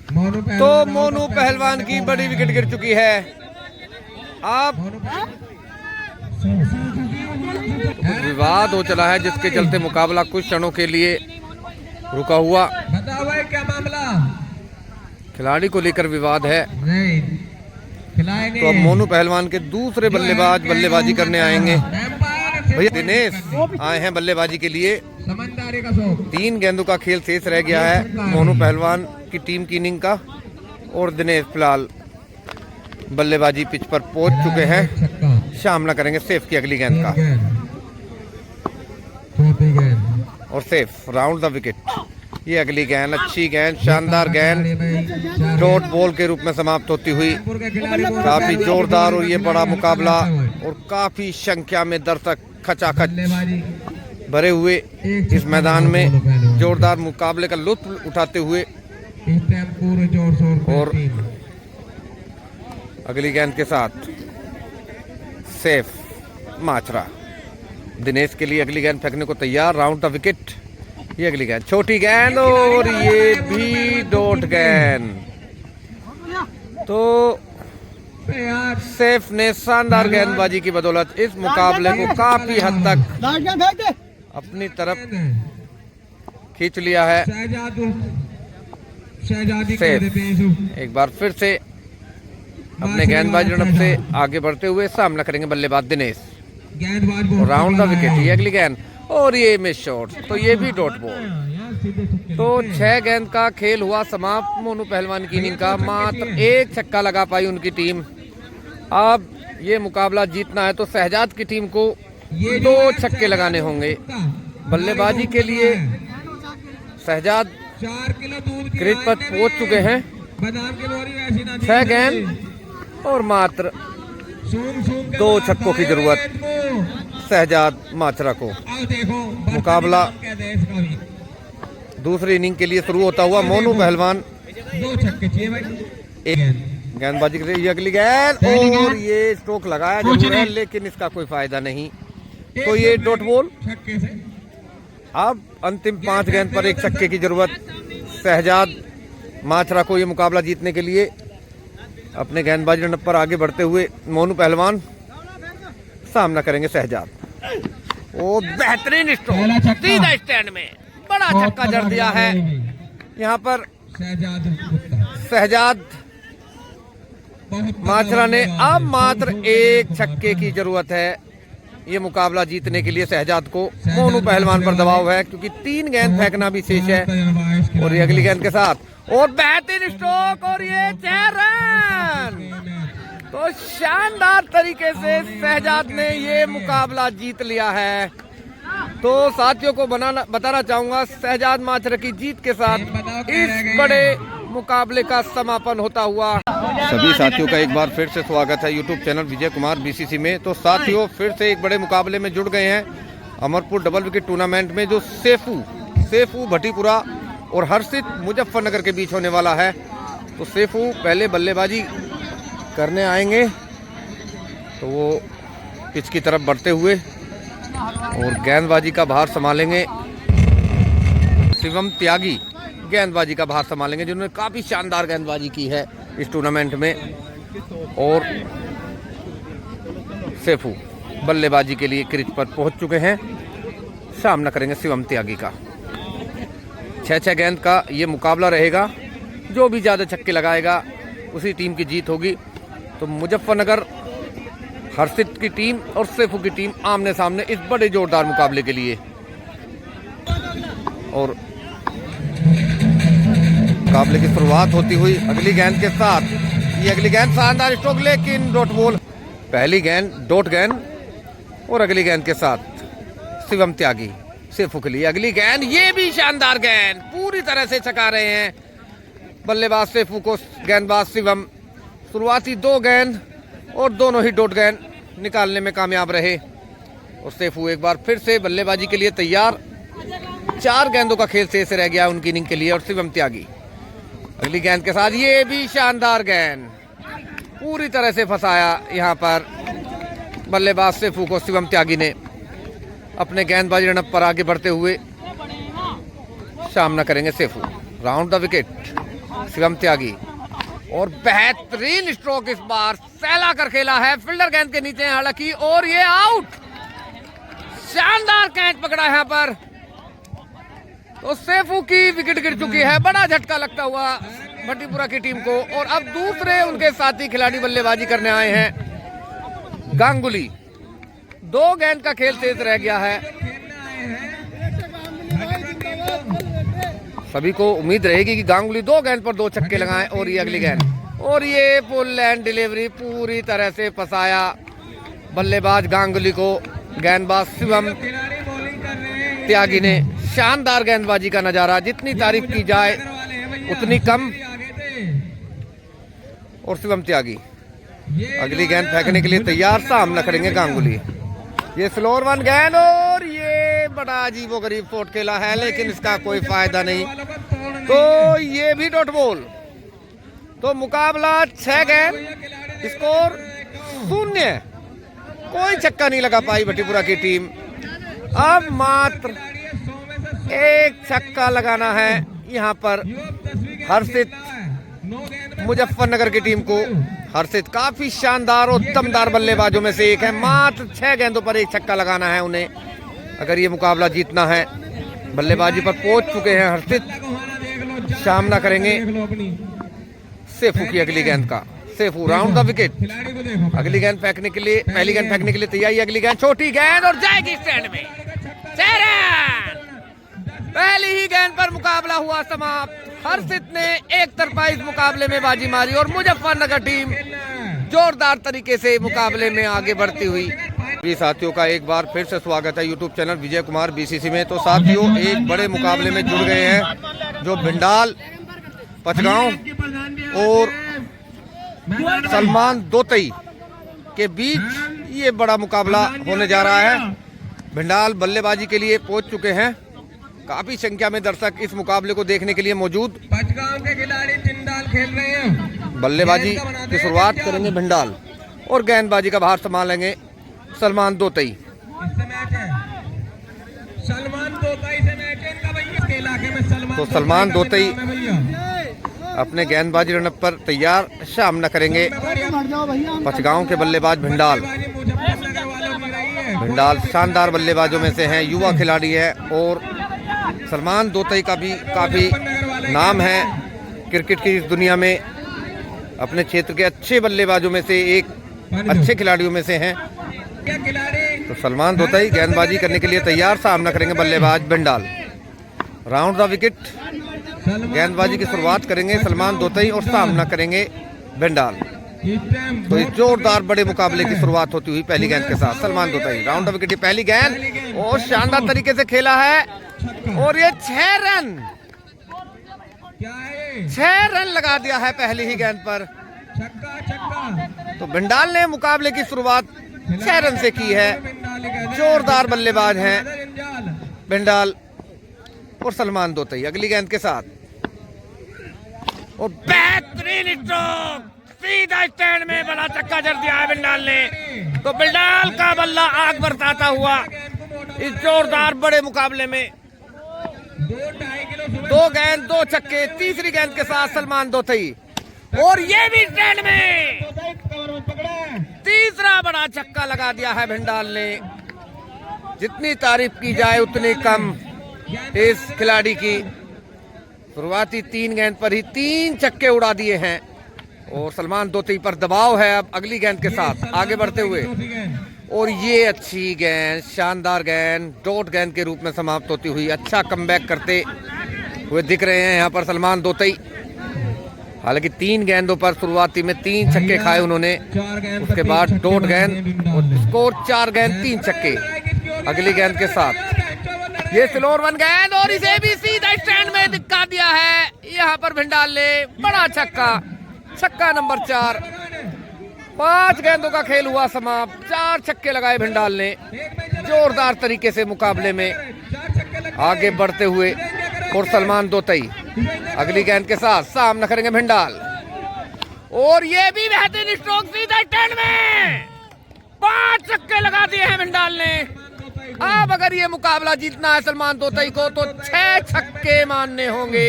तो मोनू पहलवान की बड़ी विकेट गिर चुकी है। अब विवाद हो चला है जिसके चलते मुकाबला कुछ क्षणों के लिए रुका हुआ। क्या मामला? खिलाड़ी को लेकर विवाद है। तो अब मोनू पहलवान के दूसरे बल्लेबाज बल्लेबाजी करने आएंगे। भैया दिनेश आए हैं बल्लेबाजी के लिए। 3 गेंदों का खेल शेष रह गया है मोनू पहलवान की टीम की इनिंग का। और दिनेश फिलहाल बल्लेबाजी पिच पर पहुंच चुके हैं। सामना करेंगे सैफ की अगली गेंद का। और सैफ राउंड द विकेट, ये अगली गेंद, अच्छी गेंद, शानदार गेंद डॉट बॉल के रूप में समाप्त होती हुई। काफी जोरदार और ये बड़ा मुकाबला और काफी संख्या में दर्शक खचाखच भरे हुए इस मैदान में जोरदार मुकाबले का लुत्फ उठाते हुए। और अगली गेंद के साथ सैफ माचरा दिनेश के लिए अगली गेंद फेंकने को तैयार। राउंड द विकेट, ये अगली गेंद, छोटी गेंद और ये भी डॉट गेंद। तो सैफ ने शानदार गेंदबाजी की बदौलत इस मुकाबले को काफी हद तक अपनी तरफ खींच लिया है। सैफ एक बार फिर से अपने गेंदबाजी रनअप से आगे बढ़ते हुए सामना करेंगे बल्लेबाज दिनेश। गेंदबाज बहुत राउंड द तगड़ा विकेट, है। ये अगली गेंद और ये मिस शॉट, तो ये भी डॉट बॉल। यार सीधे छक्के तो लगते हैं। 6 गेंद का खेल हुआ समाप्त। मोनू पहलवान की इनिंग का मात्र एक छक्का लगा पाई उनकी टीम। अब ये मुकाबला जीतना है तो शहजाद की टीम को ये 2 जो है छक्के लगाने होंगे। का बल्लेबाजी के लिए शहजाद 4 किलो दूध की क्रीज पर आने पहुंच में चुके हैं। बादाम की बोरी वैसी ना 6 दी गेंद जाए। और मात्र सूम सूम के 2 मारता छक्कों की है जरूरत गेंद को। शहजाद माचरा को। अब देखो मुकाबला कहते हैं इसका भी। दूसरी इनिंग के लिए शुरू होता हुआ मोनू पहलवान 2 छक्के चाहिए भाई। एक गेंदबाजी के लिए ये अगली गेंद और ये स्ट्रोक लगाया जरूर है लेकिन इसका कोई फायदा नहीं, तो ये डॉट बॉल। छक्के से अब अंतिम 5 गेंद पर एक छक्के की जरूरत शहजाद माचरा को ये मुकाबला जीतने के लिए। अपने गेंदबाजी रनअप पर आगे बढ़ते हुए मोनू पहलवान सामना करेंगे शहजाद। ओ बेहतरीन पहला स्ट्रोक छक्का। सीधा स्टैंड में, बड़ा बहुत छक्का जड़ दिया है। यहाँ पर शहजाद गुप्ता शहजाद बहुत माचरा ने अब मात्र एक छक्के की जरूरत है ये मुकाबला जीतने के लिए शहजाद को। मोनू पहलवान पर दबाव है क्योंकि 3 गेंद फेंकना भी शेष है। और ये अगली गेंद के साथ और बेहतरीन स्ट्रोक और ये 4 रन। तो शानदार तरीके से शहजाद ने ये मुकाबला जीत लिया है। तो साथियों को बताना चाहूंगा शहजाद माचरा की जीत के साथ इस बड़े मुकाबले का समापन होता हुआ। सभी साथियों का एक बार फिर से स्वागत है YouTube channel Vijay Kumar BCC में। तो साथियों फिर से एक बड़े मुकाबले में जुड़ गए हैं अमरपुर डबल विकेट टूर्नामेंट में, जो सेफू भटीपुरा और हर्षित मुजफ्फरनगर के बीच होने वाला है। तो सेफू पहले बल्लेबाजी करने आएंगे, तो वो पिच की तरफ बढ़ते हुए और गेंदबाजी का भार संभालेंगे शिवम त्यागी। गेंदबाजी का भार संभालेंगे जिन्होंने काफी शानदार गेंदबाजी की है इस टूर्नामेंट में। और सेफू बल्लेबाजी के लिए क्रीज पर पहुंच चुके हैं, सामना करेंगे शिवम त्यागी का। 6 गेंद का ये मुकाबला रहेगा। जो भी ज्यादा छक्के लगाएगा उसी टीम की जीत होगी। तो मुजफ्फरनगर हर्षित की टीम और सेफू की टीम आमने सामने इस बड़े जोरदार मुकाबले के लिए। और मुकाबले की शुरुआत होती हुई अगली गेंद के साथ। ये अगली गेंद शानदार स्ट्रोक लेकिन डॉट बॉल। पहली गेंद डॉट गेंद और अगली गेंद के साथ शिवम त्यागी सेफू के लिए अगली गेंद, ये भी शानदार गेंद, पूरी तरह से चका रहे हैं बल्लेबाज सेफू को गेंदबाज शिवम। शुरुआती 2 गेंद और दोनों ही डॉट गेंद निकालने में कामयाब रहे। और सेफू एक बार फिर से बल्लेबाजी के लिए तैयार। 4 गेंदों का खेल शेष रह गया उनकी इनिंग के लिए। और शिवम त्यागी अगली गेंद के साथ, ये भी शानदार गेंद, पूरी तरह से फंसाया यहाँ पर बल्लेबाज सेफू को शिवम त्यागी ने। अपने गेंदबाजी रनअप पर आगे बढ़ते हुए सामना करेंगे सेफू। राउंड द विकेट शिवम त्यागी और बेहतरीन स्ट्रोक इस बार सहला कर खेला है, फील्डर गेंद के नीचे हालांकि, और ये आउट। शानदार कैच पकड़ा यहाँ पर। तो सेफू की विकेट गिर चुकी है, बड़ा झटका लगता हुआ भट्टीपुरा की टीम को। और अब दूसरे उनके साथी खिलाड़ी बल्लेबाजी करने आए हैं गांगुली। 2 गेंद का खेल शेष रह गया है। सभी को उम्मीद रहेगी कि गांगुली 2 गेंद पर 2 छक्के लगाएं। और ये अगली गेंद और ये पुल एंड डिलीवरी, पूरी तरह से फंसाया बल्लेबाज गांगुली को गेंदबाज शिवम त्यागी ने। शानदार गेंदबाजी का नजारा, जितनी तारीफ की जाए उतनी कम। और शिवम त्यागी अगली गेंद फेंकने के लिए तैयार, सामना करेंगे गांगुली। ये स्लोअर 1 गेंद और ये बड़ा अजीबोगरीब शॉट खेला है लेकिन इसका कोई फायदा नहीं, तो ये भी डॉट बॉल। तो मुकाबला 6 गेंद, स्कोर 0, कोई छक्का नहीं लगा पाई भट्टीपुरा की टीम। अब मात्र एक छक्का लगाना है यहाँ पर हर्षित मुजफ्फरनगर की टीम को। हर्षित काफी शानदार और दमदार बल्लेबाजों में से एक है। मात्र 6 गेंदों पर एक छक्का लगाना है उन्हें अगर ये मुकाबला जीतना है। बल्लेबाजी पर पहुंच चुके हैं हर्षित, सामना करेंगे सेफू की अगली गेंद का। Safe round the wicket. खिलाड़ी को देखो, अगली गेंद फेंकने के लिए, पहली गेंद फेंकने के लिए तैयारी। अगली गेंद छोटी गेंद और जाएगी स्टैंड में। 6 रन। पहली ही गेंद पर मुकाबला हुआ समाप्त। हर्षित ने एक तरफा इस मुकाबले में बाजी मारी और मुजफ्फरनगर टीम जोरदार तरीके से मुकाबले में आगे बढ़ती हुई। भी साथियों का एक बार फिर से स्वागत है YouTube channel Vijay Kumar BCC में। तो साथियों एक बड़े मुकाबले में जुड़ गए हैं जो भिंडाल पचगांव और सलमान दोतई के बीच ये बड़ा मुकाबला होने जा रहा है। भिंडाल बल्लेबाजी के लिए पहुंच चुके हैं। काफी संख्या में दर्शक इस मुकाबले को देखने के लिए मौजूद। पचगांव के खिलाड़ी जिंदाल खेल रहे हैं। बल्लेबाजी की शुरुआत करेंगे भिंडाल और गेंदबाजी का भार संभालेंगे सलमान दोतई। इससे मैच है सलमान दोतई से मैच है इनका भैया के इलाके में। सलमान तो सलमान दोतई अपने गेंदबाजी रनअप पर तैयार सामना करेंगे पचगांव के बल्लेबाज भिंडाल। भिंडाल शानदार बल्लेबाजों में से हैं, युवा खिलाड़ी है और सलमान दोतई का भी काफी नाम है क्रिकेट की इस दुनिया में। अपने क्षेत्र के अच्छे बल्लेबाजों में से एक, अच्छे खिलाड़ियों में से हैं। तो सलमान दोतई गेंदबाजी करने के लिए तैयार, सामना करेंगे बल्लेबाज भिंडाल। Round the wicket. गेंदबाजी की शुरुआत करेंगे सलमान दोतई और सामना करेंगे भिंडाल। तो इस जोरदार बड़े मुकाबले की शुरुआत होती हुई पहली गेंद के साथ सलमान दोतई। राउंड द विकेट पहली गेंद और शानदार तरीके से खेला है और ये 6 रन। 6 रन लगा दिया है पहली ही गेंद पर। तो भिंडाल ने मुकाबले की शुरुआत 6 रन से की है। जोरदार बल्लेबाज हैं भिंडाल और सलमान दोतई। अगली गेंद के साथ और बेहतरीन स्ट्रोक, सीधा स्टैंड में बड़ा छक्का जड़ दिया है भिंडाल ने। तो भिंडाल का बल्ला आग बरसाता हुआ इस जोरदार बड़े मुकाबले में 2 गेंद 2 छक्के। तीसरी गेंद के साथ सलमान दोतई और ये भी स्टैंड में। तीसरा बड़ा छक्का लगा दिया है भिंडाल ने। जितनी तारीफ की जाए उतनी कम इस खिलाड़ी की। शुरुआती 3 गेंद पर ही 3 छक्के उड़ा दिए हैं और सलमान दोतई पर दबाव है अब अगली गेंद के साथ आगे बढ़ते हुए। और ये अच्छी गेंद, शानदार गेंद, डॉट गेंद के रूप में समाप्त होती हुई। अच्छा कमबैक करते हुए दिख रहे हैं यहाँ पर सलमान दोतई। हालांकि 3 गेंदों पर शुरुआती में 3 छक्के खाए उन्होंने, उसके बाद डॉट गेंद और स्कोर 4 गेंद 3 छक्के। अगली गेंद के साथ ये स्लोअर 1 गेंद और इसे भी सीधा स्टैंड में दिखा दिया है यहाँ पर भिंडाल ने। बड़ा छक्का, छक्का नंबर 4। 5 गेंदों का खेल हुआ समाप्त। 4 छक्के लगाए भिंडाल ने जोरदार तरीके से मुकाबले में आगे बढ़ते हुए। और सलमान दोतई अगली गेंद के साथ सामना करेंगे भिंडाल और ये भी बेहतरीन स्ट्रोक, सीधा स्टैंड में। 5 छक्के लगा दिए हैं भिंडाल ने। अब अगर ये मुकाबला जीतना है सलमान दोतई को तो 6 छक्के मानने होंगे,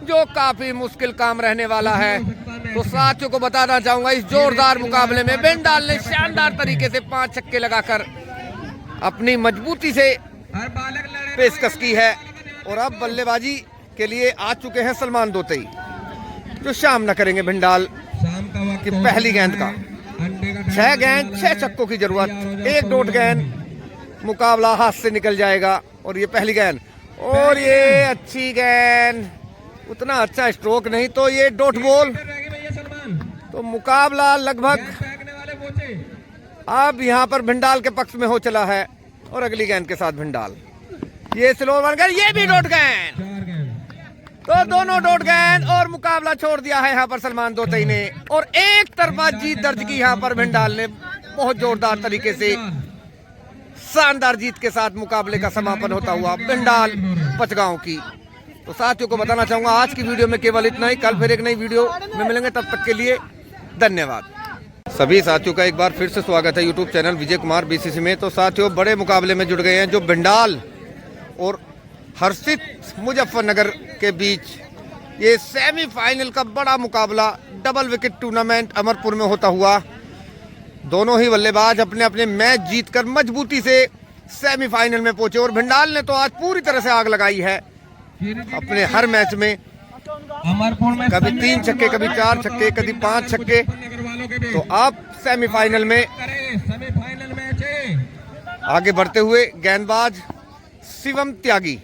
जो काफी मुश्किल काम रहने वाला है। तो साथियों को बताना चाहूंगा इस जोरदार मुकाबले में भिंडाल ने शानदार तरीके से 5 छक्के लगाकर अपनी मजबूती से पेशकश की है। और अब बल्लेबाजी के लिए आ चुके हैं सलमान दोतई, जो सामना करेंगे भिंडाल की पहली गेंद का। 6 गेंद 6 छक्कों की जरूरत, 1 डॉट गेंद, मुकाबला हाथ से निकल जाएगा। और ये पहली गेंद और ये अच्छी गेंद, उतना अच्छा स्ट्रोक नहीं तो ये डॉट बॉल। तो मुकाबला लगभग अब यहाँ पर भिंडाल के पक्ष में हो चला है। और अगली गेंद के साथ भिंडाल ये स्लोअर 1 गेंद, ये भी डॉट गेंद। तो दोनों डॉट गेंद और मुकाबला छोड़ दिया है यहाँ पर सलमान दोतई ने। और एक तरफा जीत दर्ज की यहाँ पर भिंडाल ने। बहुत जोरदार तरीके से शानदार जीत के साथ मुकाबले का समापन होता हुआ भिंडाल पचगांव की। तो साथियों को बताना चाहूंगा आज की वीडियो में केवल इतना ही। कल फिर एक नई वीडियो में मिलेंगे, तब तक के लिए धन्यवाद। सभी साथियों का एक बार फिर से स्वागत है YouTube channel Vijay Kumar BCC में। तो साथियों बड़े मुकाबले में जुड़ गए हैं जो भिंडाल और हर्षित मुजफ्फरनगर के बीच ये सेमीफाइनल का बड़ा मुकाबला डबल विकेट टूर्नामेंट अमरपुर में होता हुआ। दोनों ही बल्लेबाज अपने अपने मैच जीतकर मजबूती से सेमीफाइनल में पहुंचे और भिंडाल ने तो आज पूरी तरह से आग लगाई है अपने हर मैच में। अमरपुर में कभी 3 छक्के, कभी 4 छक्के, कभी 5 छक्के। नगर वालों के बीच तो अब सेमीफाइनल में करे सेमीफाइनल मैच है। आगे बढ़ते हुए गेंदबाज शिवम त्यागी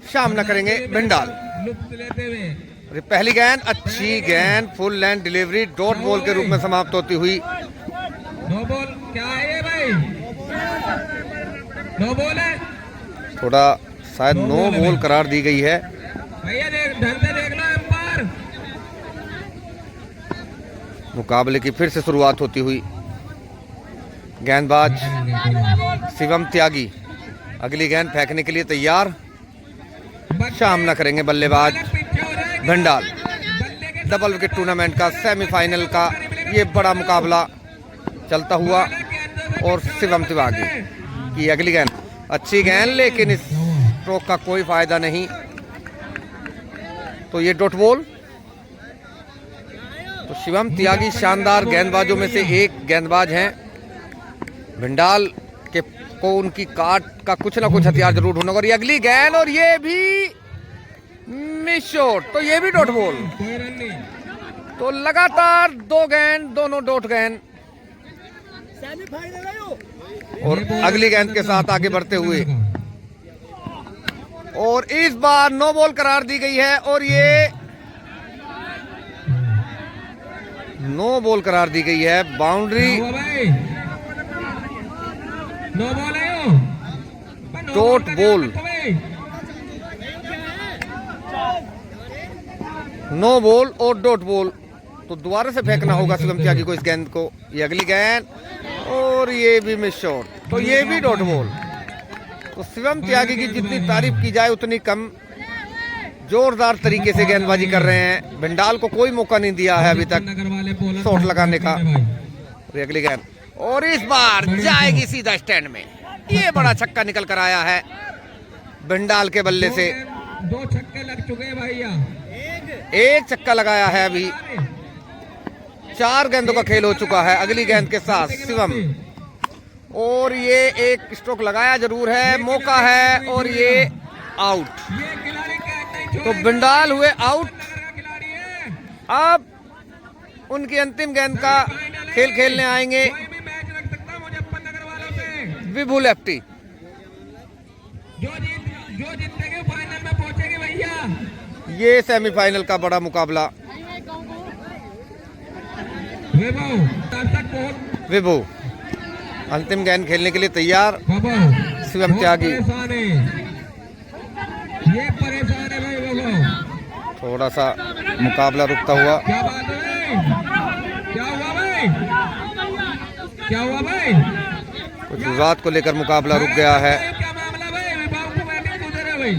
सामना करेंगे भिंडाल। लुत्फ लेते हुए और पहली गेंद, अच्छी गेंद, full length delivery, dot ball के रूप में समाप्त होती हुई। नो बॉल क्या है ये भाई? नो बॉल है थोड़ा शायद नो बॉल करार दी गई है। भैया, ढंग से देख लो एम्पायर। मुकाबले की फिर से शुरुआत होती हुई। गेंदबाज शिवम त्यागी अगली गेंद फेंकने के लिए तैयार। सामना करेंगे बल्लेबाज भिंडाल। डबल विकेट टूर्नामेंट का सेमीफाइनल का ये बड़ा मुकाबला चलता हुआ। और शिवम त्यागी की अगली गेंद, अच्छी गेंद, लेकिन इस स्ट्रोक का कोई फायदा नहीं। तो ये डॉट बॉल। तो शिवम त्यागी शानदार गेंदबाजों में से एक गेंदबाज हैं। भिंडाल के को उनकी काट का कुछ ना कुछ हथियार जरूर ढूंढना। और ये अगली गेंद, और ये भी मिस शॉट। तो ये भी डॉट बॉल। कोई रन नहीं। तो लगातार 2 गेंद, दोनों डॉट गेंद। और अगली गेंद के साथ आगे बढ़ते हुए, और इस बार नो बॉल करार दी गई है। और ये नो बॉल करार दी गई है। बाउंड्री, हुआ भाई? नो बॉल है यो। No dot ball ball. करना भाई। नो बॉल और डॉट बॉल। तो दोबारा से फेंकना होगा शिवम त्यागी को इस गेंद को। ये अगली गेंद, और ये भी मिस शॉट। तो ये भी डॉट बॉल। तो शिवम त्यागी की जितनी तारीफ की जाए उतनी कम। जोरदार तरीके से गेंदबाजी कर रहे हैं। भिंडाल को कोई मौका नहीं दिया है अभी तक नगर वाले बॉलर शॉट लगाने का। भाई। ये अगली गेंद, और इस बार जाएगी सीधा स्टैंड में। ये बड़ा छक्का निकल कर आया है भिंडाल के बल्ले से। 2 छक्के लग चुके हैं भैया। एक छक्का लगाया है अभी। 4 गेंदों का खेल हो चुका है। अगली गेंद के साथ शिवम, और ये एक स्ट्रोक लगाया जरूर है, मौका है, और ये आउट। ये खिलाड़ी कैच नहीं तो भिंडाल हुए आउट। छोड़ेगा, खिलाड़ी है। अब उनकी अंतिम गेंद का खेल खेलने आएंगे कोई भी मैच रख सकता है मुजफ्फरनगर वालों से। विभू लेफ्टी। जो जीतेंगे फाइनल में पहुंचेंगे भैया। ये सेमीफाइनल का बड़ा मुकाबला। वैभव दर्शक बहुत विभू अंतिम गेंद खेलने के लिए तैयार। वैभव शिवम त्यागी परेशान है। ये परेशान है भाई वैभव। थोड़ा सा मुकाबला रुकता हुआ। क्या बात है? क्या हुआ भाई? क्या हुआ भाई? कुछ विवाद को लेकर मुकाबला रुक गया है। क्या मामला भाई? विभाग को मैं नहीं गुजरा भाई।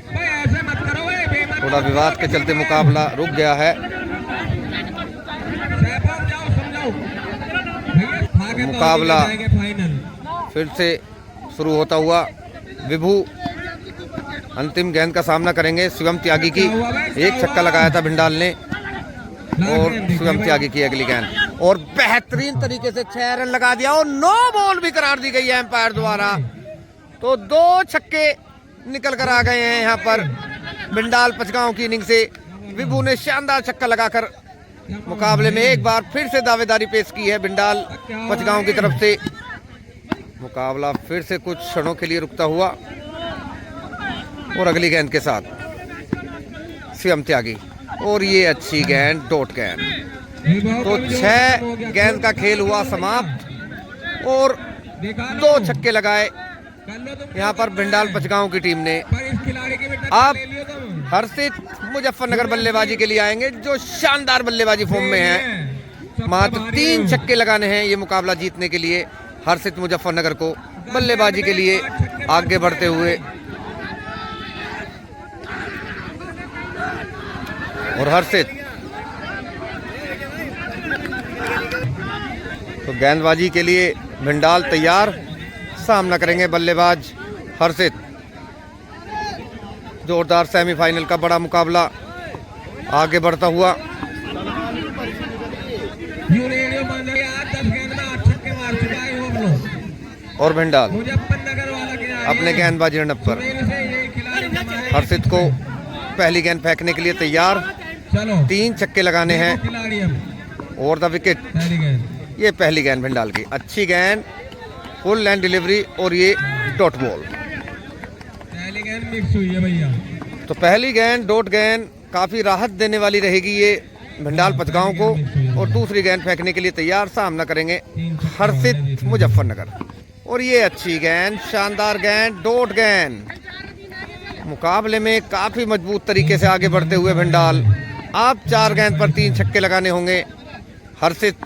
भाई ऐसे मत करो भाई, बेईमान थोड़ा विवाद के चलते मुकाबला रुक गया है। सहपाल जाओ समझाओ भैया। आगे तो मुकाबला आगे जाएंगे फाइनल। फिर से शुरू होता हुआ। विभू अंतिम गेंद का सामना करेंगे शिवम त्यागी की। एक छक्का लगाया था भिंडाल ने। और शिवम त्यागी की अगली गेंद, और बेहतरीन तरीके से 6 रन लगा दिया, और नो बॉल भी करार दी गई है एम्पायर द्वारा। तो 2 छक्के निकल कर आ गए हैं यहाँ पर भिंडाल पचगांव की इनिंग से। विभू ने शानदार छक्का लगाकर मुकाबले में एक बार फिर से दावेदारी पेश की है भिंडाल पचगांव की तरफ से। मुकाबला फिर से कुछ क्षणों के लिए रुकता हुआ। और अगली गेंद के साथ शिवम त्यागी, और ये अच्छी गेंद, डॉट गेंद। तो 6 गेंद का खेल हुआ समाप्त, और 2 छक्के लगाए यहाँ पर भिंडाल पचगांव की टीम ने। अब हर्षित मुजफ्फरनगर बल्लेबाजी के लिए आएंगे, जो शानदार बल्लेबाजी फॉर्म में है। मात्र 3 छक्के लगाने हैं ये मुकाबला जीतने के लिए हर्षित मुजफ्फरनगर को। बल्लेबाजी के लिए आगे बढ़ते हुए, और हर्षित तो गेंदबाजी के लिए भिंडाल तैयार। सामना करेंगे बल्लेबाज हर्षित। जोरदार सेमीफाइनल का बड़ा मुकाबला आगे बढ़ता हुआ। और भिंडाल मुजफ्फरनगर वाला अपने गेंदबाजी रनअप पर। हर्षित को पहली गेंद फेंकने के लिए तैयार। चलो 3 छक्के लगाने हैं। खिलाड़ी अब और द विकेट। पहली गेंद। ये पहली गेंद भिंडाल की, अच्छी गेंद, फुल लाइन डिलीवरी और ये डॉट बॉल। पहली गेंद मिक्स हुई है भैया। तो पहली गेंद डॉट गेंद काफी राहत देने वाली रहेगी ये भिंडाल पचगांव को। और दूसरी गेंद फेंकने के लिए तैयार, सामना करेंगे हर्षित मुजफ्फरनगर। और ये अच्छी गेंद, शानदार गेंद, डॉट गेंद। मुकाबले में काफी मजबूत तरीके से आगे बढ़ते हुए भिंडाल। आप 4 गेंद पर 3 छक्के लगाने होंगे हर्षित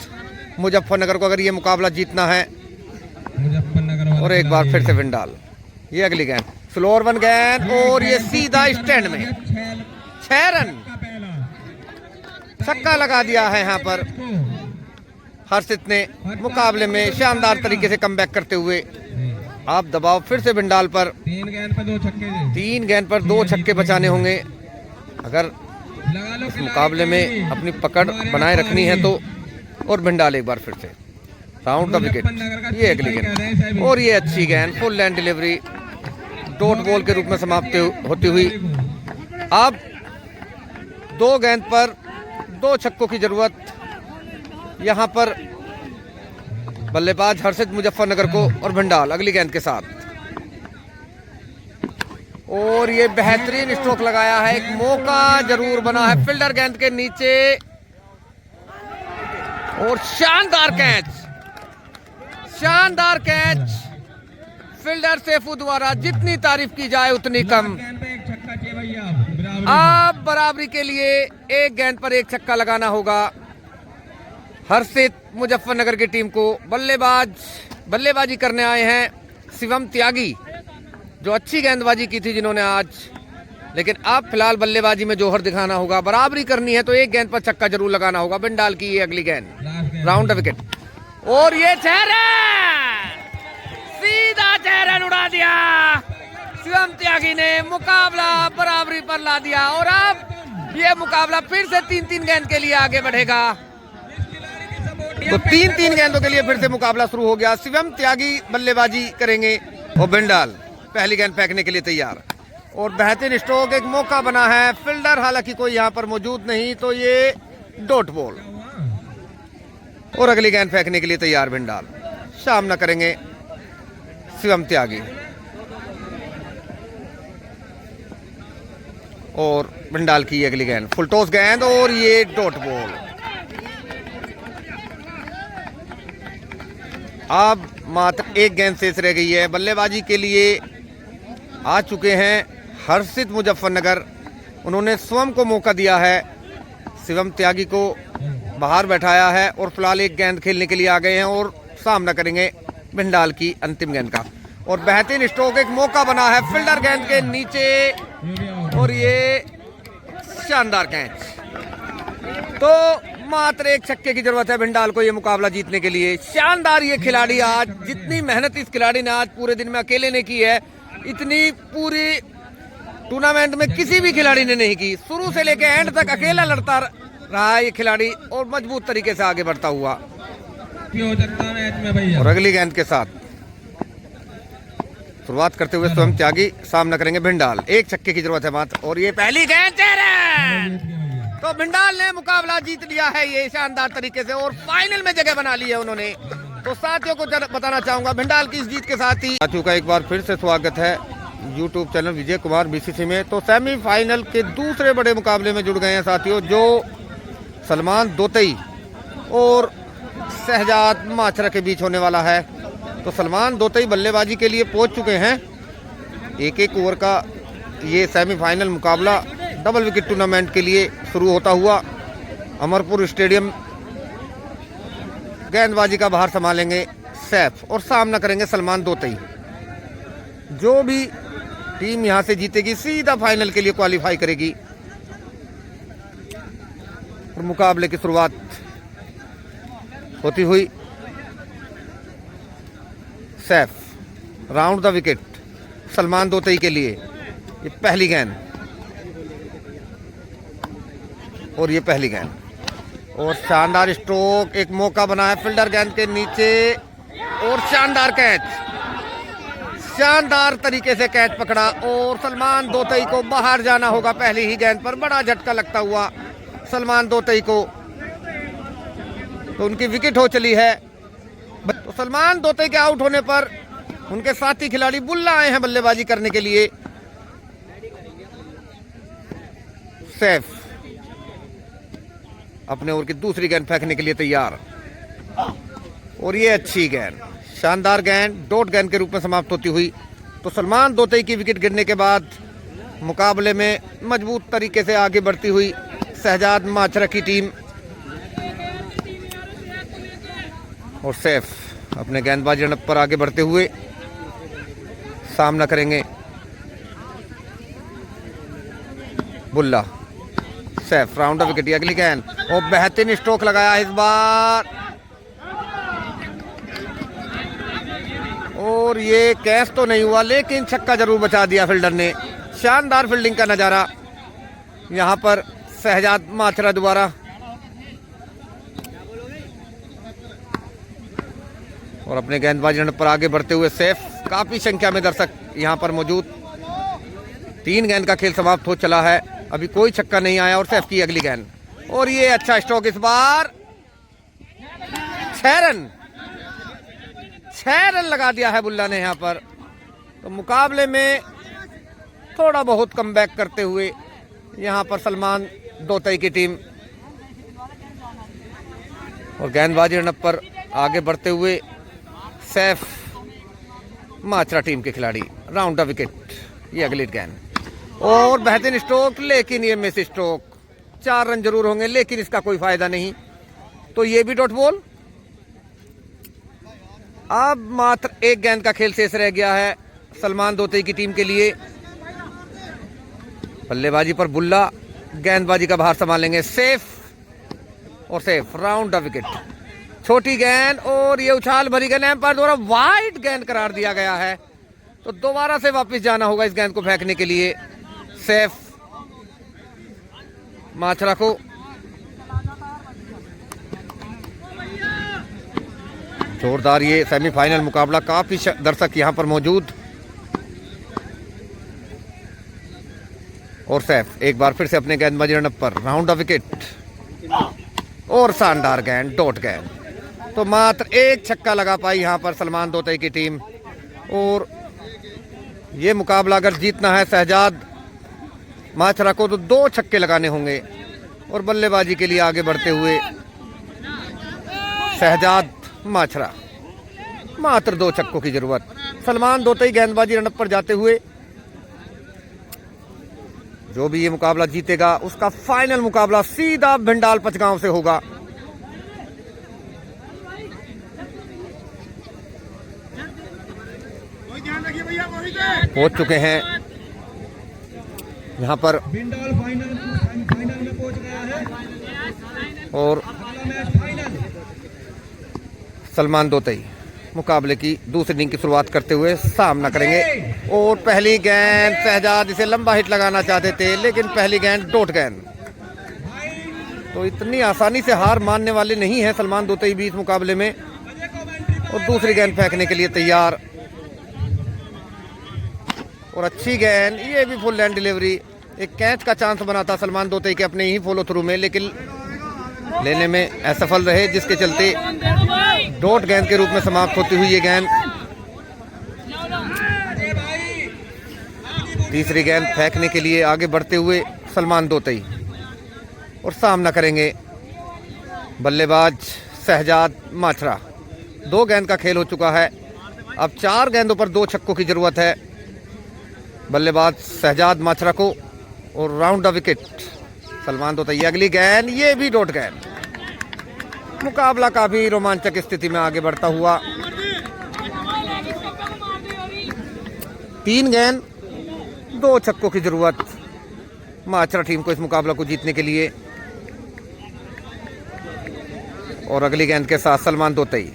मुजफ्फरनगर को अगर ये मुकाबला जीतना है। मुजफ्फरनगर और एक बार फिर से भिंडाल। ये अगली गेंद, स्लोअर 1 गेंद और ये सीधा स्टैंड में 6 रन। छक्का लगा दिया है यहाँ पर हर्षित ने मुकाबले में शानदार तरीके से कमबैक करते हुए। आप दबाव फिर से भिंडाल पर। 3 गेंद पर 2 छक्के। 3 गेंद पर 2 छक्के बचाने होंगे अगर लगा लो इस मुकाबले में अपनी पकड़ बनाए रखनी है तो। और भिंडाल एक बार फिर से राउंड द विकेट। ये अगली गेंद और ये अच्छी गेंद, full line delivery, dot ball के रूप में समाप्त होती हुई। अब 2 गेंद पर 2 छक्कों की जरूरत यहाँ पर बल्लेबाज हर्षित मुजफ्फरनगर को। और भिंडाल अगली गेंद के साथ। और ये बेहतरीन स्ट्रोक लगाया है, एक मौका जरूर बना है फील्डर गेंद के नीचे। और शानदार कैच, शानदार कैच फील्डर सेफू द्वारा। जितनी तारीफ की जाए उतनी कम। अब बराबरी के लिए 1 गेंद पर 1 छक्का लगाना होगा हर्षित मुजफ्फरनगर की टीम को। बल्लेबाजी करने आए हैं शिवम त्यागी, जो अच्छी गेंदबाजी की थी जिन्होंने आज। लेकिन अब फिलहाल बल्लेबाजी में जोहर दिखाना होगा। बराबरी करनी है तो 1 गेंद पर छक्का जरूर लगाना होगा भिंडाल की। ये अगली गेंद, राउंड द विकेट। और ये 6 रन, सीधा 6 रन उड़ा दिया शिवम त्यागी ने। मुकाबला बराबरी पर ला दिया। और अब ये मुकाबला फिर से 3-3 गेंद के लिए आगे बढ़ेगा। तो 3-3 गेंदों के लिए फिर से मुकाबला शुरू हो गया। शिवम त्यागी बल्लेबाजी करेंगे और भिंडाल पहली गेंद फेंकने के लिए तैयार। और बेहतरीन स्ट्रोक, एक मौका बना है, फील्डर हालांकि कोई यहाँ पर मौजूद नहीं, तो ये डॉट बॉल। और अगली गेंद फेंकने के लिए तैयार भिंडाल। सामना करेंगे शिवम त्यागी। और भिंडाल की अगली गेंद, फुल टॉस गेंद और ये डॉट बॉल। अब मात्र 1 गेंद शेष रह गई है। बल्लेबाजी के लिए आ चुके हैं हर्षित मुजफ्फरनगर। उन्होंने स्वयं को मौका दिया है, शिवम त्यागी को बाहर बैठाया है और फिलहाल 1 गेंद खेलने के लिए आ गए हैं। और सामना करेंगे भिंडाल की अंतिम गेंद का। और बेहतरीन स्ट्रोक, एक मौका बना है फील्डर गेंद के नीचे। और ये शानदार कैच। तो मात्र 1 छक्के की जरूरत है भिंडाल को ये मुकाबला जीतने के लिए। शानदार ये खिलाड़ी, आज जितनी मेहनत इस खिलाड़ी ने आज पूरे दिन में अकेले ने की है, इतनी पूरी टूर्नामेंट में किसी भी खिलाड़ी ने नहीं की। शुरू से लेकर एंड तक अकेला लड़ता रहा है ये खिलाड़ी और मजबूत तरीके से आगे बढ़ता हुआ। और अगली गेंद के साथ शुरुआत करते हुए स्वयं त्यागी, सामना करेंगे भिंडाल। 1 छक्के की जरूरत है मात्र। और ये पहली गेंद, 6 रन। तो भिंडाल ने मुकाबला जीत लिया है ये शानदार तरीके से और फाइनल में जगह बना ली है उन्होंने। तो साथियों को बताना चाहूंगा भिंडाल की इस जीत के साथ ही साथियों का एक बार फिर से स्वागत है YouTube channel Vijay Kumar BCC में। तो सेमीफाइनल के दूसरे बड़े मुकाबले में जुड़ गए हैं साथियों, जो सलमान दोतई और शहजाद माचरा के बीच होने वाला है। तो सलमान दोतई बल्लेबाजी के लिए पहुंच चुके हैं। 1-1 ओवर का ये सेमीफाइनल मुकाबला डबल विकेट टूर्नामेंट के लिए शुरू होता हुआ अमरपुर स्टेडियम। गेंदबाजी का बाहर संभालेंगे सैफ और सामना करेंगे सलमान दोतई। जो भी टीम यहां से जीतेगी सीधा फाइनल के लिए क्वालिफाई करेगी। और मुकाबले की शुरुआत होती हुई Saif, round the wicket Salman दोतई के लिए। ये पहली गेंद और ये पहली गेंद और शानदार स्ट्रोक, एक मौका बना है फील्डर गेंद के नीचे और शानदार कैच, शानदार तरीके से कैच पकड़ा और सलमान दोतई को बाहर जाना होगा पहली ही गेंद पर। बड़ा झटका लगता हुआ सलमान दोतई को, तो उनकी विकेट हो चली है। तो सलमान दोतई के आउट होने पर उनके साथी खिलाड़ी बुल्ला आए हैं बल्लेबाजी करने के लिए। सैफ अपने ओवर की दूसरी गेंद फेंकने के लिए तैयार, और ये अच्छी गेंद, शानदार गेंद, डॉट गेंद के रूप में समाप्त होती हुई। तो सलमान दोतई की विकेट गिरने के बाद मुकाबले में मजबूत तरीके से आगे बढ़ती हुई शहजाद माचरा की टीम। और सैफ अपने गेंदबाजी रणप पर आगे बढ़ते हुए सामना करेंगे बुल्ला। सैफ राउंड विकेट, अगली गेंद, और बेहतरीन स्ट्रोक लगाया इस बार, और ये कैच तो नहीं हुआ लेकिन छक्का जरूर बचा दिया फील्डर ने। शानदार फील्डिंग का नजारा यहां पर शहजाद माचरा द्वारा। और अपने गेंदबाजी रणप पर आगे बढ़ते हुए सैफ, काफी संख्या में दर्शक यहां पर मौजूद। 3 गेंद का खेल समाप्त हो चला है, अभी कोई छक्का नहीं आया। और सैफ की अगली गेंद, और ये अच्छा स्ट्रोक इस बार, 6 रन लगा दिया है बुल्ला ने यहां पर। तो मुकाबले में थोड़ा बहुत कमबैक करते हुए यहां पर सलमान दोतई की टीम। और गेंदबाजी रणप पर आगे बढ़ते हुए सैफ माचरा टीम के खिलाड़ी। राउंड द विकेट, ये अगली गेंद, और बेहतरीन स्ट्रोक, लेकिन ये मिस स्ट्रोक। 4 रन जरूर होंगे लेकिन इसका कोई फायदा नहीं। तो ये भी डॉट बॉल। अब मात्र 1 गेंद का खेल शेष रह गया है सलमान दोतई की टीम के लिए। बल्लेबाजी पर बुल्ला, गेंदबाजी का भार संभालेंगे सैफ, और सैफ राउंड द विकेट। छोटी गेंद, और ये उछाल भरी गेंद एम्पायर द्वारा वाइड गेंद करार दिया गया है। तो दोबारा से वापस जाना होगा इस गेंद को फेंकने के लिए सैफ माचरा को। जोरदार ये सेमीफाइनल मुकाबला, काफी दर्शक यहां पर मौजूद। और सैफ एक बार फिर से अपने गेंदबाजी रणप पर, राउंड द विकेट, और शानदार गेंद, डॉट गेंद। तो मात्र 1 छक्का लगा पाई यहां पर सलमान दोतई की टीम। और ये मुकाबला अगर जीतना है शहजाद माचरा को तो 2 छक्के लगाने होंगे। और बल्लेबाजी के लिए आगे बढ़ते हुए शहजाद माचरा, मात्र 2 छक्कों की जरूरत। सलमान दोतई गेंदबाजी रणप पर जाते हुए, जो भी ये मुकाबला जीतेगा उसका फाइनल मुकाबला सीधा भिंडाल पचगांव से होगा। पहुंच चुके हैं यहां पर, भिंडाल फाइनल में पहुंच गया है। और सलमान दोतई मुकाबले की दूसरी इनिंग की शुरुआत करते हुए सामना करेंगे। और पहली गेंद, शहजाद इसे लंबा हिट लगाना चाहते थे लेकिन पहली गेंद डॉट गेंद। तो इतनी आसानी से हार मानने वाले नहीं है सलमान दोतई भी इस मुकाबले में। और दूसरी गेंद फेंकने के लिए तैयार, और अच्छी गेंद, ये भी फुल लैंड डिलीवरी। एक कैच का चांस बना था सलमान दोतई के अपने ही फॉलो थ्रू में, लेकिन लेने में असफल रहे, जिसके चलते डॉट गेंद के रूप में समाप्त होती हुई ये गेंद। तीसरी गेंद फेंकने के लिए आगे बढ़ते हुए सलमान दोतई, और सामना करेंगे बल्लेबाज शहजाद माचरा। 2 गेंद का खेल हो चुका है, अब 4 गेंदों पर 2 छक्कों की जरूरत है बल्लेबाज शहजाद माचरा को। और राउंड द विकेट सलमान दोतई, अगली गेंद, ये भी डॉट गेंद। मुकाबला काफी रोमांचक स्थिति में आगे बढ़ता हुआ। 3 गेंद 2 छक्कों की जरूरत माचरा टीम को इस मुकाबला को जीतने के लिए। और अगली गेंद के साथ सलमान दोतई,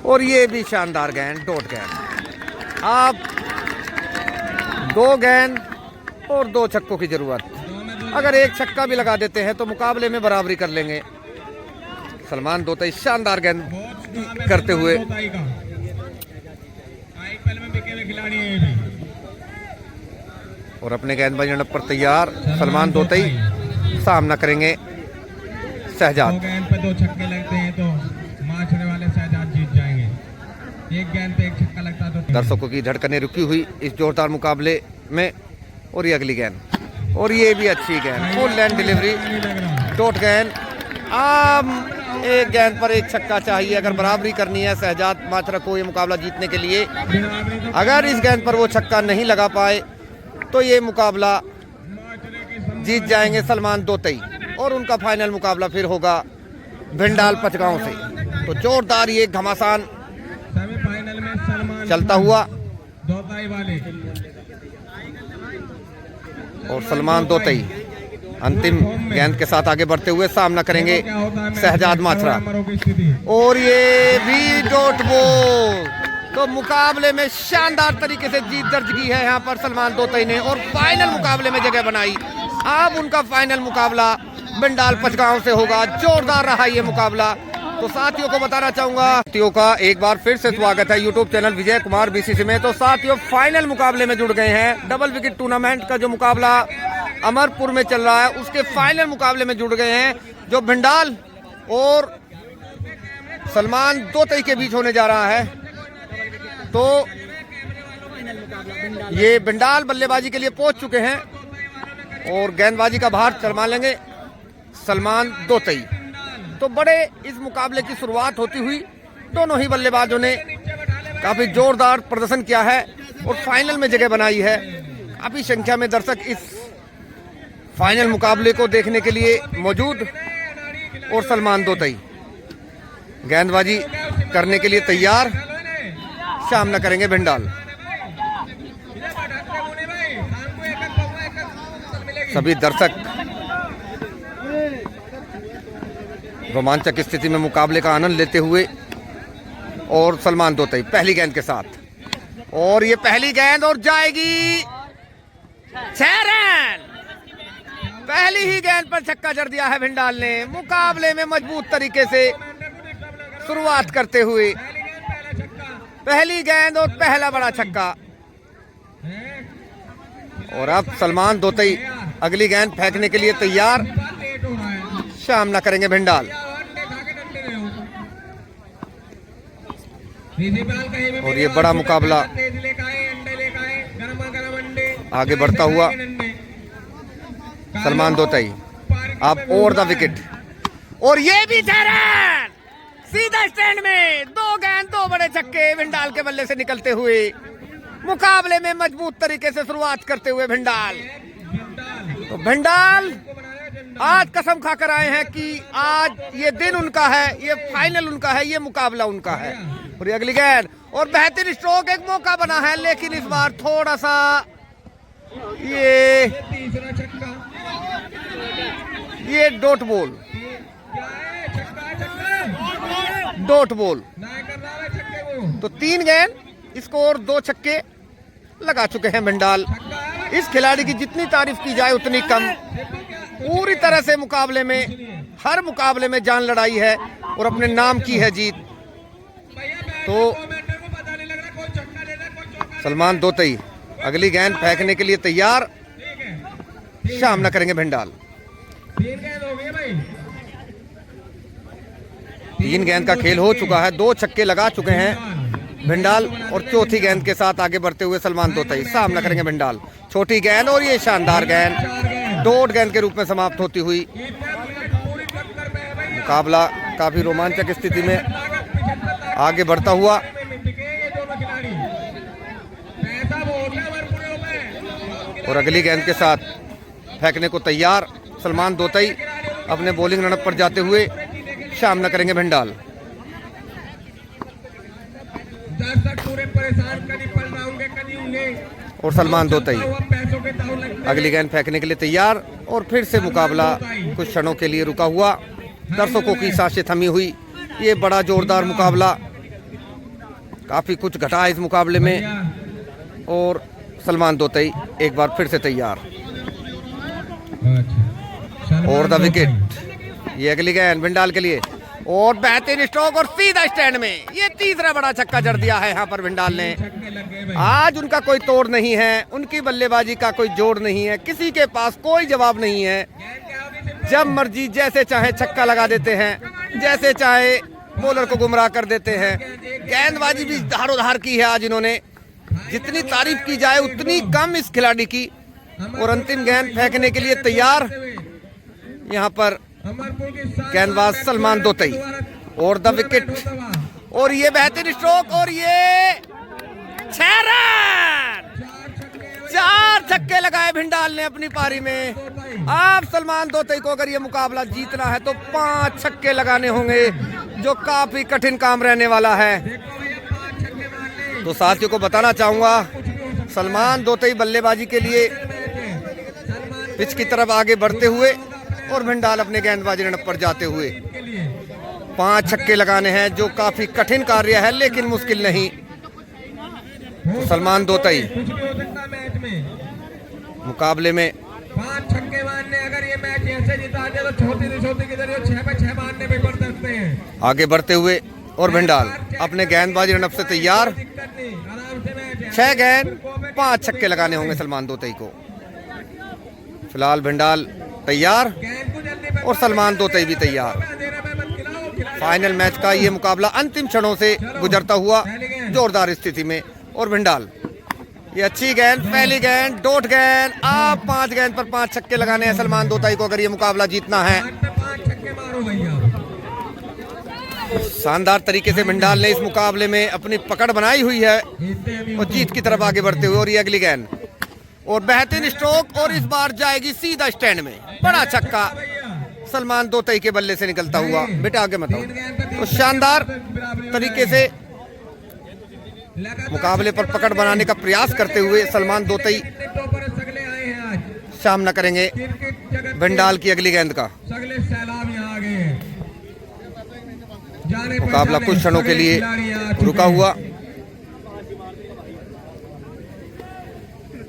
और ये भी शानदार गेंद, डॉट गेंद। अब 2 गेंद और 2 छक्कों की जरूरत। अगर 1 छक्का भी लगा देते हैं तो मुकाबले में बराबरी कर लेंगे। सलमान दोतई शानदार गेंद करते हुए, खिलाड़ी हैं ये भी। और अपने गेंदबाजी नंबर पर तैयार सलमान दोतई सामना करेंगे दो शहजाद। गेंद पे 2 छक्के लगते हैं तो मारने वाले शहजाद जीत जाएंगे। एक गेंद पे 1 छक्का लगता तो दर्शकों की धड़कनें रुकी हुई इस जोरदार मुकाबले में। और ये अगली गेंद, और ये भी अच्छी गेंद, फुल लैंड डिलीवरी, नहीं लग रहा। डॉट गेंद। एक गेंद पर 1 छक्का चाहिए अगर बराबरी करनी है शहजाद माचरा को ये मुकाबला जीतने के लिए। बराबरी तो अगर इस गेंद पर वो छक्का नहीं लगा पाए तो ये मुकाबला माचरे की संभावना जीत जाएंगे सलमान दोतई और उनका फाइनल मुकाबला फिर होगा भिंडाल पचगांव से। तो जोरदार ये घमासान सेमीफाइनल में सलमान चलता हुआ दोताई वाले और सलमान दोतई अंतिम गेंद के साथ आगे बढ़ते हुए सामना करेंगे क्या होता है शहजाद माचरा। नंबरों की स्थिति। और ये भी डॉट बॉल। तो मुकाबले में शानदार तरीके से जीत दर्ज की है यहाँ पर सलमान दोतई ने और फाइनल मुकाबले में जगह बनाई। अब उनका फाइनल मुकाबला भिंडाल पचगांव से होगा। जोरदार रहा ये मुकाबला। तो साथियों को बताना चाहूंगा, साथियों का एक बार फिर से स्वागत है YouTube channel Vijay Kumar BCC में। तो साथियों फाइनल मुकाबले में जुड़ गए हैं। डबल विकेट टूर्नामेंट का जो मुकाबला अमरपुर में चल रहा है उसके फाइनल मुकाबले में जुड़ गए हैं जो भिंडाल और सलमान दोतई के बीच होने जा रहा है। तो ये भिंडाल बल्लेबाजी के लिए पहुंच चुके हैं और गेंदबाजी का भार चरमा लेंगे सलमान दोतई। तो बड़े इस मुकाबले की शुरुआत होती हुई दोनों ही बल्लेबाजों ने काफी जोरदार प्रदर्शन किया है और फाइनल में जगह बनाई है। काफी संख्या में दर्शक इस फाइनल मुकाबले को देखने के लिए मौजूद। और सलमान दोतई गेंदबाजी करने के लिए तैयार, सामना करेंगे भिंडाल। सभी दर्शक रोमांचक स्थिति में मुकाबले का आनंद लेते हुए और सलमान दोतई पहली गेंद के साथ, और ये पहली गेंद और जाएगी 6 रन। पहली ही गेंद पर छक्का जड़ दिया है भिंडाल ने मुकाबले में मजबूत तरीके से शुरुआत करते हुए। पहली गेंद और पहला बड़ा छक्का। और अब सलमान दोतई अगली गेंद फेंकने के लिए तैयार, सामना करेंगे भिंडाल। और ये बड़ा मुकाबला आगे बढ़ता हुआ सलमान दोतई अब ओवर द विकेट, और ये भी 6 रन सीधा स्टैंड में। 2 गेंद 2 बड़े छक्के भिंडाल के बल्ले से निकलते हुए मुकाबले में मजबूत तरीके से शुरुआत करते हुए भिंडाल। तो भिंडाल आज कसम खाकर आए हैं कि आज ये दिन उनका है, ये फाइनल उनका है, ये मुकाबला उनका है। और ये अगली गेंद और बेहतरीन स्ट्रोक, एक मौका बना है लेकिन इस बार थोड़ा सा ये डॉट बॉल, डॉट बॉल। तो 3 गेंद स्कोर 2 छक्के लगा चुके हैं भिंडाल। इस खिलाड़ी की जितनी तारीफ की जाए उतनी कम। पूरी तरह से मुकाबले में, हर मुकाबले में जान लड़ाई है और अपने नाम की है जीत। तो सलमान दोतई अगली गेंद फेंकने के लिए तैयार, सामना करेंगे भिंडाल। 3 गेंद का खेल हो चुका है, 2 छक्के लगा चुके हैं भिंडाल और चौथी गेंद के साथ आगे बढ़ते हुए सलमान दोतई सामना करेंगे भिंडाल। छोटी गेंद और ये शानदार गेंद डॉट गेंद के रूप में समाप्त होती हुई। मुकाबला काफी रोमांचक स्थिति में आगे बढ़ता हुआ। और अगली गेंद के साथ फेंकने को तैयार सलमान दोतई अपने बॉलिंग रनअप पर जाते हुए सामना करेंगे भिंडाल। और सलमान दोतई अगली गेंद फेंकने के लिए तैयार और फिर से मुकाबला कुछ क्षणों के लिए रुका हुआ। दर्शकों की सांसें थमी हुई। ये बड़ा जोरदार मुकाबला, काफी कुछ घटा इस मुकाबले में। और सलमान दोतई एक बार फिर से तैयार और द विकेट। ये अगली गेंद भिंडाल के लिए और बेहतरीन स्ट्रोक और सीधा स्टैंड में। ये तीसरा बड़ा छक्का जड़ दिया है यहाँ पर भिंडाल ने। छक्के लग गए भाई। आज उनका कोई तोड़ नहीं है, उनकी बल्लेबाजी का कोई जोड़ नहीं है, किसी के पास कोई जवाब नहीं है। गेंद क्या होगी सिंपल? जब मर्जी जैसे चाहे छक्का लगा देते हैं, जैसे चाहे बॉलर को गुमराह कर देते हैं। गेंदबाजी भी धारोधार की है आज इन्होंने, जितनी तारीफ की जाए उतनी कम इस खिलाड़ी की। और अंतिम गेंद फेंकने के लिए तैयार यहाँ पर अमरपुर की शान गेंदबाज सलमान दोतई और द विकेट। और ये बेहतरीन स्ट्रोक और ये 6 रन। 4 छक्के लगाए भिंडाल ने अपनी पारी में। अब सलमान दोतई को अगर ये मुकाबला जीतना है तो 5 छक्के लगाने होंगे, जो काफी कठिन काम रहने वाला है। तो साथियों को बताना चाहूंगा, सलमान दोतई बल्लेबाजी के लिए पिच की तरफ आगे बढ़ते हुए और भिंडाल अपने गेंदबाजी रणप पर जाते हुए 5 छक्के लगाने हैं, जो काफी कठिन कार्य है लेकिन मुश्किल नहीं। तो सलमान दोतई कुछ भी हो सकता मैच में। मुकाबले में 5 छक्के मारने, अगर ये मैच ऐसे जिता दे तो छोटी से छोटी की जरिए 6 पे 6 मारने पे पड़ सकते हैं। आगे बढ़ते हुए और भिंडाल अपने गेंदबाजी रणप से तैयार। दिक्कत नहीं, आराम से मैच है। 6 गेंद 5 छक्के लगाने होंगे सलमान दोतई को। फिलहाल भिंडाल तैयार गेंद को जल्दी और सलमान दोतई भी तैयार। अंधेरे में मत खिलाओ। फाइनल मैच का ये मुकाबला अंतिम क्षणों से गुजरता हुआ जोरदार स्थिति में। और भिंडाल ये अच्छी गेंद, पहली गेंद, डॉट गेंद। आप 5 गेंद पर 5 छक्के लगाने हैं सलमान दोतई को अगर ये मुकाबला जीतना है। 5 छक्के मारो भैया। शानदार तरीके से भिंडाल ने इस मुकाबले में अपनी पकड़ बनाई हुई है और जीत की तरफ आगे बढ़ते हुए। और ये अगली गेंद और बेहतरीन स्ट्रोक और इस बार जाएगी सीधा स्टैंड में। बड़ा छक्का सलमान दोतई के बल्ले से निकलता हुआ। बेटा आगे मत आओ। तो शानदार तरीके से मुकाबले पर पकड़ बनाने का प्रयास करते हुए सलमान दोतई सगले आए हैं आज सामना करेंगे क्रिकेट जगत भिंडाल की अगली गेंद का। सगले सैलाब यहाँ आ गए हैं। जाने मुकाबला पहचाने कुछ क्षणों के सगले लिए खिलाड़ी यहाँ आ चुके रुका हैं। हुआ।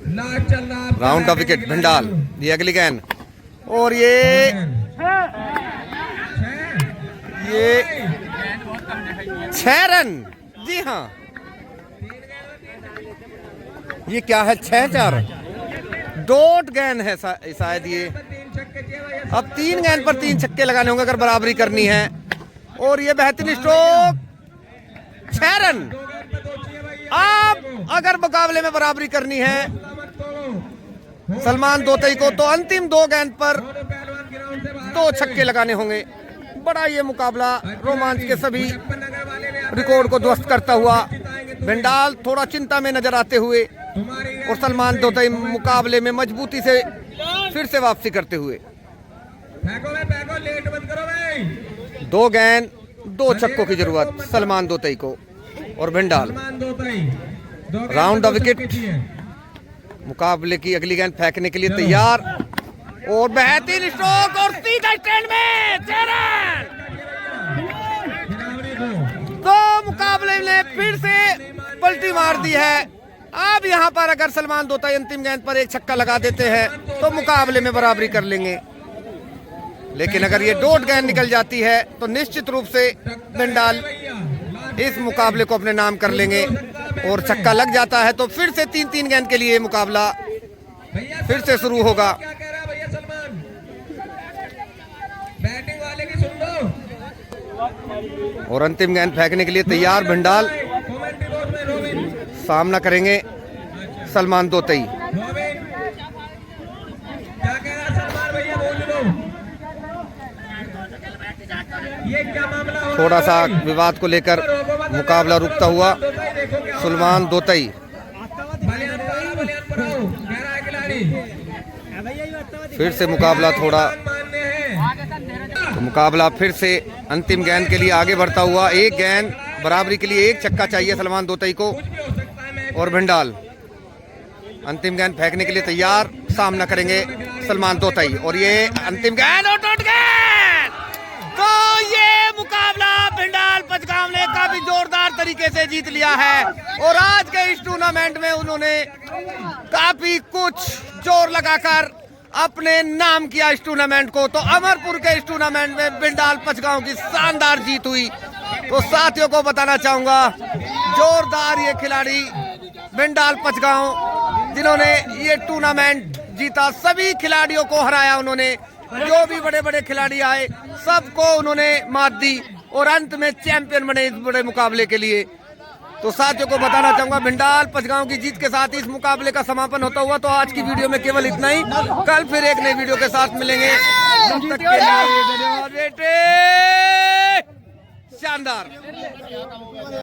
लास्ट चल रहा है। राउंड द विकेट भिंडाल। ये अगली गेंद और ये 6 रन। जी हाँ, ये क्या है, 6-4 डॉट गेंद है शायद ये। अब 3 गेंद पर 3 छक्के लगाने होंगे अगर बराबरी करनी है। और ये बेहतरीन स्ट्रोक, 6 रन। अब अगर मुकाबले में बराबरी करनी है सलमान दोतई को तो अंतिम 2 गेंद पर 2 छक्के लगाने होंगे। बड़ा ये मुकाबला रोमांच के सभी रिकॉर्ड को ध्वस्त करता हुआ। भिंडाल थोड़ा चिंता में नजर आते हुए और सलमान दोतई मुकाबले में मजबूती से फिर से वापसी करते हुए। फेंको, लेट मत करो भाई। 2 गेंद 2 छक्कों की जरूरत सलमान दोतई को। और भिंडाल राउंड द विकेट। मुकाबले की अगली गेंद फेंकने के लिए तैयार और बेहतरीन स्ट्रोक और सीधा स्टैंड में 6 रन। तो मुकाबले ने फिर से पलटी मार दी है। अब यहाँ पर अगर सलमान दोतई अंतिम गेंद पर 1 छक्का लगा देते हैं तो मुकाबले में बराबरी कर लेंगे। लेकिन अगर ये डॉट गेंद निकल जाती है तो निश्चित रूप से भिंडाल इस मुकाबले को अपने नाम कर लेंगे। और छक्का लग जाता है तो फिर से 3-3 गेंद के लिए मुकाबला फिर से शुरू होगा। क्या कह रहा है भैया सलमान? बैटिंग वाले की सुन लो। और अंतिम गेंद फेंकने के लिए तैयार भिंडाल। कमेंट्री बॉक्स में रोबिन, सामना करेंगे सलमान दोतई। रोबिन क्या कह रहा है सलमान भैया, बोल लो। ये क्या मामला हो रहा है थोड़ा सा भाई? विवाद को लेकर मुकाबला रुकता हुआ सलमान दोतई बलियान पर आओ, कह रहा है खिलाड़ी। फिर से मुकाबला थोड़ा मानने हैं। तो मुकाबला फिर से अंतिम गेंद के लिए आगे बढ़ता हुआ। 1 गेंद बराबरी के लिए 1 छक्का चाहिए सलमान दोतई को। कुछ भी हो सकता है मैच। और भिंडाल अंतिम गेंद फेंकने के लिए तैयार, सामना करेंगे सलमान दोतई। और ये अंतिम गेंद और डॉट गेंद। तो ये मुकाबला भिंडाल पंचगांव ने काफी जोरदार तरीके से जीत लिया है। और आज के इस टूर्नामेंट में उन्होंने काफी कुछ जोर लगाकर अपने नाम किया इस टूर्नामेंट को। तो अमरपुर के इस टूर्नामेंट में बिंडाल पचगांव की शानदार जीत हुई। तो साथियों को बताना चाहूंगा, जोरदार ये खिलाड़ी बिंडाल पचगांव जिन्होंने ये टूर्नामेंट जीता, सभी खिलाड़ियों को हराया उन्होंने। जो भी बड़े बड़े खिलाड़ी आए सबको उन्होंने मात दी और अंत में चैंपियन बने इस बड़े मुकाबले के लिए। तो साथियों को बताना चाहूंगा, बिंडाल पचगांव की जीत के साथ इस मुकाबले का समापन होता हुआ। तो आज की वीडियो में केवल इतना ही, कल फिर एक नई वीडियो के साथ मिलेंगे। तब तक के लिए धन्यवाद बेटे, शानदार।